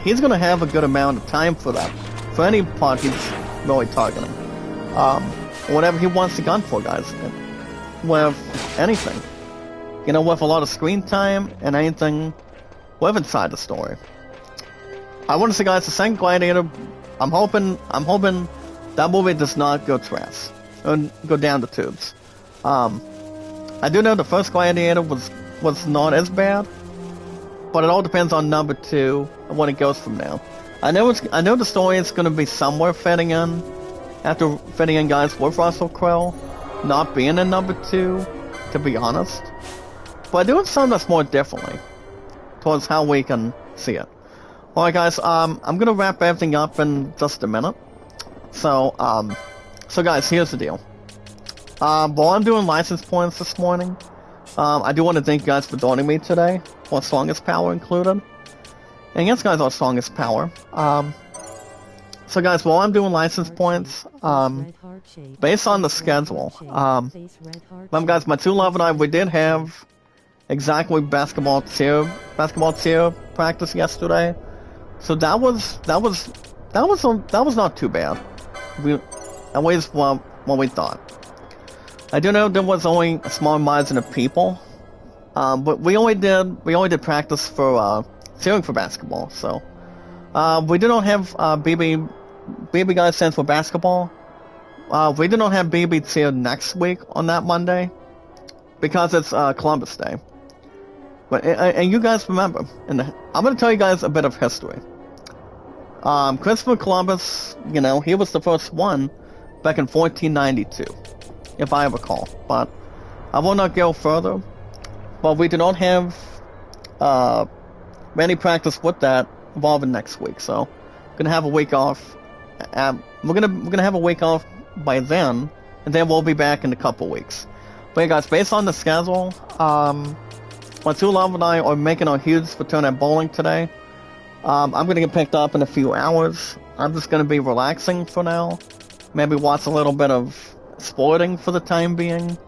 going to have a good amount of time for that, for any part he's really targeting. Whatever he wants to gun for, guys, with anything, you know, with a lot of screen time and anything with inside the story. I want to say, guys, the second Gladiator, I'm hoping that movie does not go trash, or go down the tubes. I do know the first Gladiator was not as bad, but it all depends on number 2 and when it goes from now. I know the story is going to be somewhere fitting in, guys, with Russell Crowe not being in number 2, to be honest. But doing something that's more differently towards how we can see it. Alright, guys, I'm gonna wrap everything up in just a minute. So guys, here's the deal. While I'm doing license points this morning, I do want to thank you guys for joining me today, for Strongest Power included. And yes, guys, our Strongest Power. So guys, while I'm doing license points, based on the schedule, guys, my 2 love and I, we did have exactly basketball tier practice yesterday. So that was not too bad. At least what we thought. I do know there was only a small margin of people, but we only did practice for cheering for basketball. So we did not have BB guys sent for basketball. We did not have BB cheer next week on that Monday. because it's Columbus Day. But and you guys remember, and I'm gonna tell you guys a bit of history. Christopher Columbus, you know, he was the first one back in 1492, if I recall. But I will not go further. But we do not have any practice with that involving next week, so gonna have a week off. We're gonna have a week off by then, and then we'll be back in a couple weeks. But yeah, guys, based on the schedule, my two love and I are making our huge return at bowling today. I'm gonna get picked up in a few hours. I'm just gonna be relaxing for now. Maybe watch a little bit of sporting for the time being.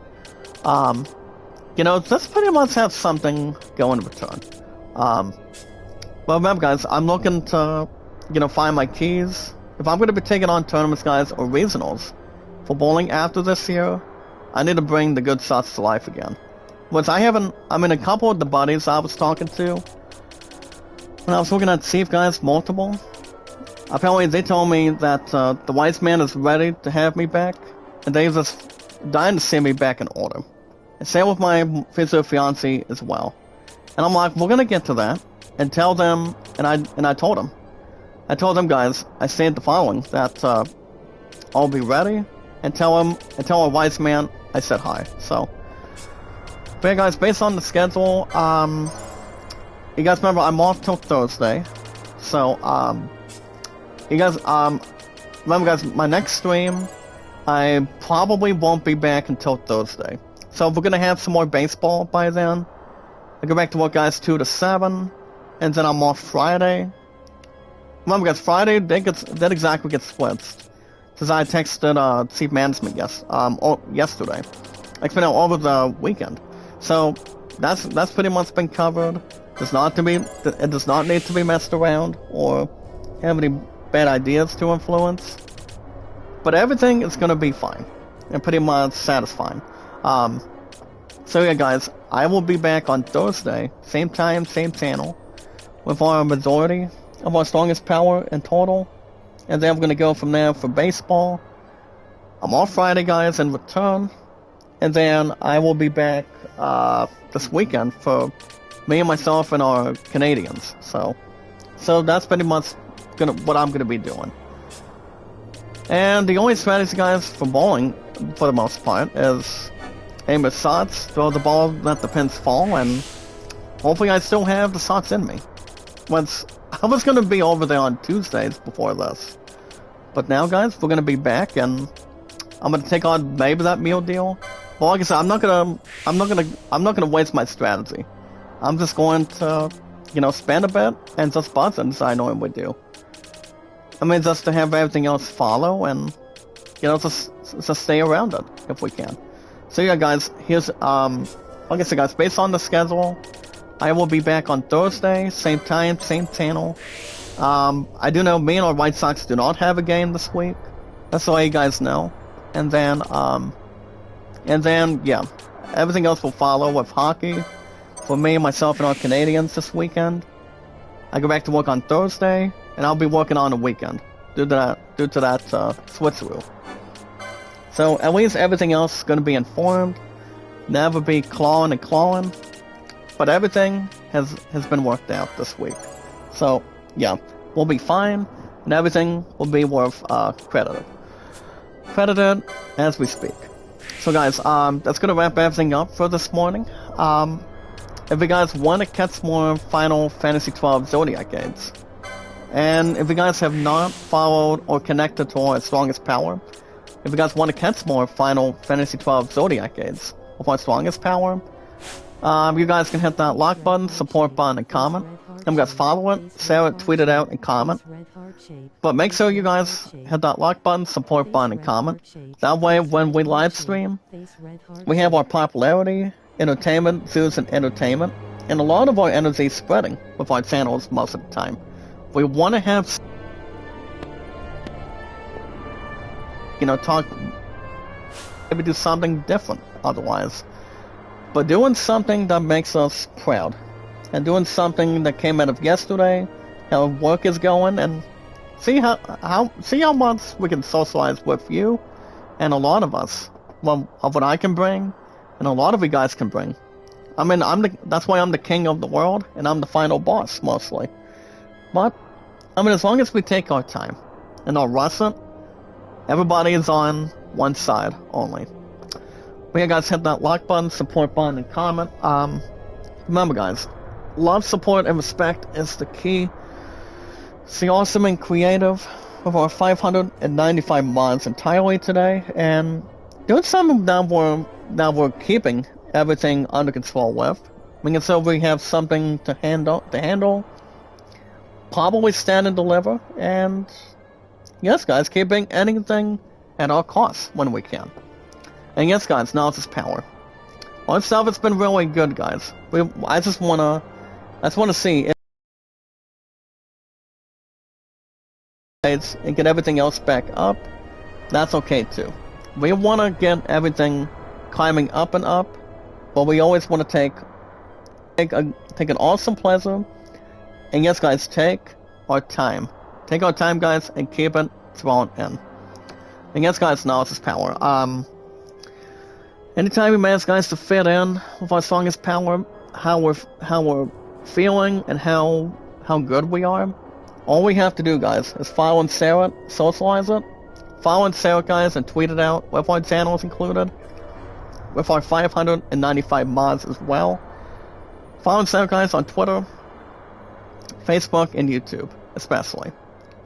You know, just pretty much have something going in return. But remember, guys, I'm looking to, you know, find my keys. If I'm gonna be taking on tournaments, guys, or regionals for bowling after this year, I need to bring the good shots to life again. Which I haven't. I mean, a couple of the buddies I was talking to, when I was looking at Steve, guys, multiple, apparently they told me that the wise man is ready to have me back, and they're just dying to see me back in order. And same with my future fiance as well. And I'm like, we're gonna get to that, and tell them, and I told them, guys, I said the following, that I'll be ready, and tell our wise man I said hi. So. But yeah, guys, based on the schedule, you guys remember I'm off till Thursday, so you guys remember, guys, my next stream I probably won't be back until Thursday. So we're gonna have some more baseball by then. I go back to work, guys, 2 to 7, and then I'm off Friday. Remember, guys, Friday that exactly gets split. Because I texted Chief Management yesterday. It's been over the weekend. So that's pretty much been covered. It does not need to be messed around or have any bad ideas to influence. But everything is gonna be fine and pretty much satisfying. So yeah, guys, I will be back on Thursday, same time, same channel, with our majority of our strongest power in total, and then I'm gonna go from there for baseball. I'm off Friday, guys, in return. And then I will be back this weekend for me and myself and our Canadians. So that's pretty much what I'm gonna be doing. And the only strategy, guys, for bowling, for the most part, is aim at shots, throw the ball, let the pins fall, and hopefully I still have the shots in me. I was gonna be over there on Tuesdays before this, but now, guys, we're gonna be back, and I'm gonna take on maybe that meal deal. Well, like I said, I'm not gonna waste my strategy. I'm just going to, you know, spend a bit and just buzz it as I normally do. I mean, just to have everything else follow and, you know, just stay around it if we can. So yeah, guys, here's like I said, guys, based on the schedule, I will be back on Thursday, same time, same channel. I do know me and our White Sox do not have a game this week. That's all you guys know. And then, yeah, everything else will follow with hockey for me, myself, and our Canadians this weekend. I go back to work on Thursday, and I'll be working on the weekend due to that switcheroo. So at least everything else is going to be informed. Never be clawing. But everything has been worked out this week. So, yeah, we'll be fine, and everything will be worth credited as we speak. So guys, that's gonna wrap everything up for this morning. If you guys want to catch more Final Fantasy XII Zodiac games, and if you guys have not followed or connected to our strongest power, if you guys want to catch more Final Fantasy XII Zodiac games with our strongest power, you guys can hit that like button, support button, and comment. And you guys follow it, share it, tweet it out, and comment. But make sure you guys hit that like button, support button, and comment. That way, when we live stream, we have our popularity, entertainment, views, and entertainment, and a lot of our energy spreading with our channels most of the time. We want to have, you know, talk, maybe do something different otherwise. But doing something that makes us proud. And doing something that came out of yesterday, how work is going, and see how much we can socialize with you and a lot of us. Well, of what I can bring, and a lot of you guys can bring. I mean, that's why I'm the king of the world, and I'm the final boss, mostly. But, I mean, as long as we take our time and not rush it, everybody is on one side only. But yeah, guys, hit that like button, support button, and comment. Remember, guys, love, support, and respect is the key. Stay awesome and creative with our 595 mods entirely today, and doing something that we're keeping everything under control with. We can so we have something to handle, probably stand and deliver, and yes, guys, keeping anything at our costs when we can. And yes, guys, knowledge is power. All this stuff has been really good, guys. I just wanna see it and get everything else back up. That's okay too. We wanna get everything climbing up and up, but we always want to take an awesome pleasure. And yes, guys, take our time. Take our time, guys, and keep it thrown in. And yes, guys, knowledge is power. Anytime we manage, guys, to fit in with our strongest power, how we're feeling and how good we are, all we have to do, guys, is follow and share it, socialize it, follow and share it, guys, and tweet it out with our channels included, with our 595 mods as well. Follow and share, guys, on Twitter, Facebook, and YouTube, especially.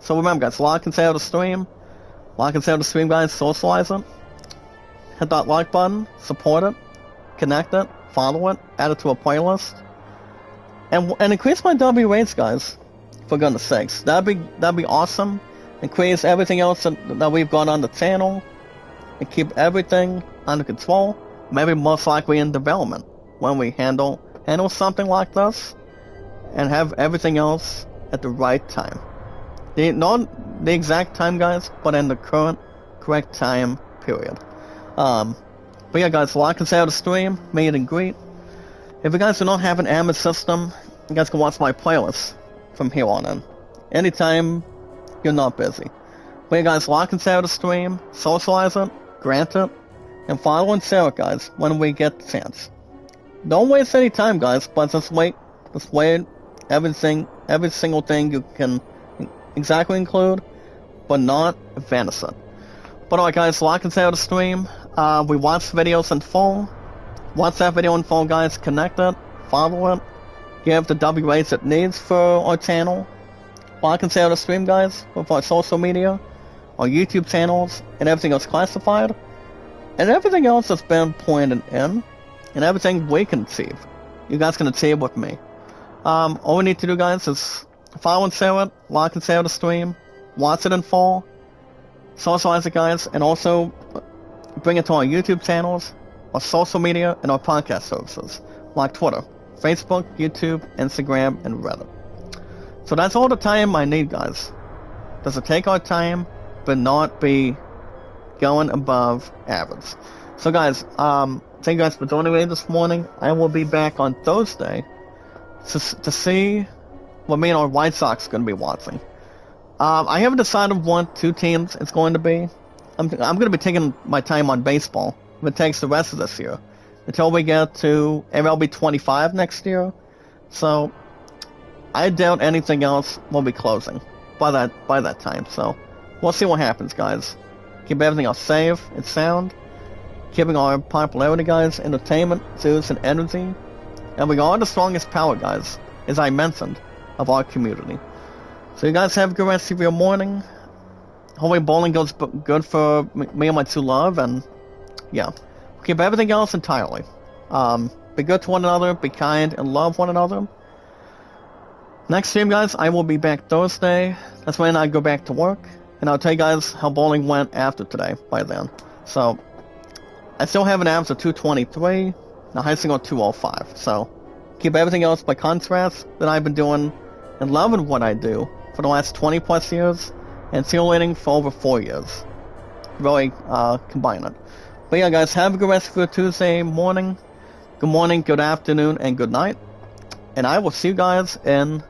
So remember, guys, like and share the stream. Like and share the stream, guys, socialize it. Hit that like button, support it, connect it, follow it, add it to a playlist. And increase my W rates, guys, for goodness sakes. That'd be awesome. Increase everything else that we've got on the channel. And keep everything under control. Maybe most likely in development. When we handle something like this. And have everything else at the right time. Not the exact time, guys, but in the correct time period. But yeah, guys, like and share the stream, meet and greet. If you guys do not have an Amazon system, you guys can watch my playlist from here on in. Anytime you're not busy. But yeah, guys, like and share the stream, socialize it, grant it, and follow and share it, guys, when we get the chance. Don't waste any time, guys, but just wait every single thing you can exactly include, but not vanish it. But alright, guys, like and share the stream. We watch videos in full. Watch that video in full, guys. Connect it, follow it, give the W rates it needs for our channel. Like and share the stream, guys, with our social media, our YouTube channels, and everything else classified, and everything else that's been pointed in, and everything we can achieve. You guys can achieve with me. All we need to do, guys, is follow and share it, like and share the stream, watch it in full, socialize it, guys, and also bring it to our YouTube channels, our social media, and our podcast services, like Twitter, Facebook, YouTube, Instagram, and Reddit. So that's all the time I need, guys. Does it take our time, but not be going above average. So guys, thank you guys for joining me this morning. I will be back on Thursday to see what me and our White Sox are going to be watching. I haven't decided what two teams it's going to be. I'm going to be taking my time on baseball if it takes the rest of this year until we get to MLB 25 next year. So I doubt anything else will be closing by that time. So we'll see what happens, guys. Keep everything else safe and sound. Keeping our popularity, guys, entertainment, juice, and energy. And we are the strongest power, guys, as I mentioned, of our community. So you guys have a good rest of your morning. Hopefully bowling goes good for me and my two love, and yeah. Keep everything else entirely. Be good to one another, be kind, and love one another. Next stream, guys, I will be back Thursday. That's when I go back to work. And I'll tell you guys how bowling went after today, by then. So, I still have an average of 223, the high single 205. So, keep everything else by contrast that I've been doing and loving what I do for the last 20 plus years, and cheerleading for over 4 years. Really, combine it. But yeah, guys, have a good rest of your Tuesday morning. Good morning, good afternoon, and good night. And I will see you guys in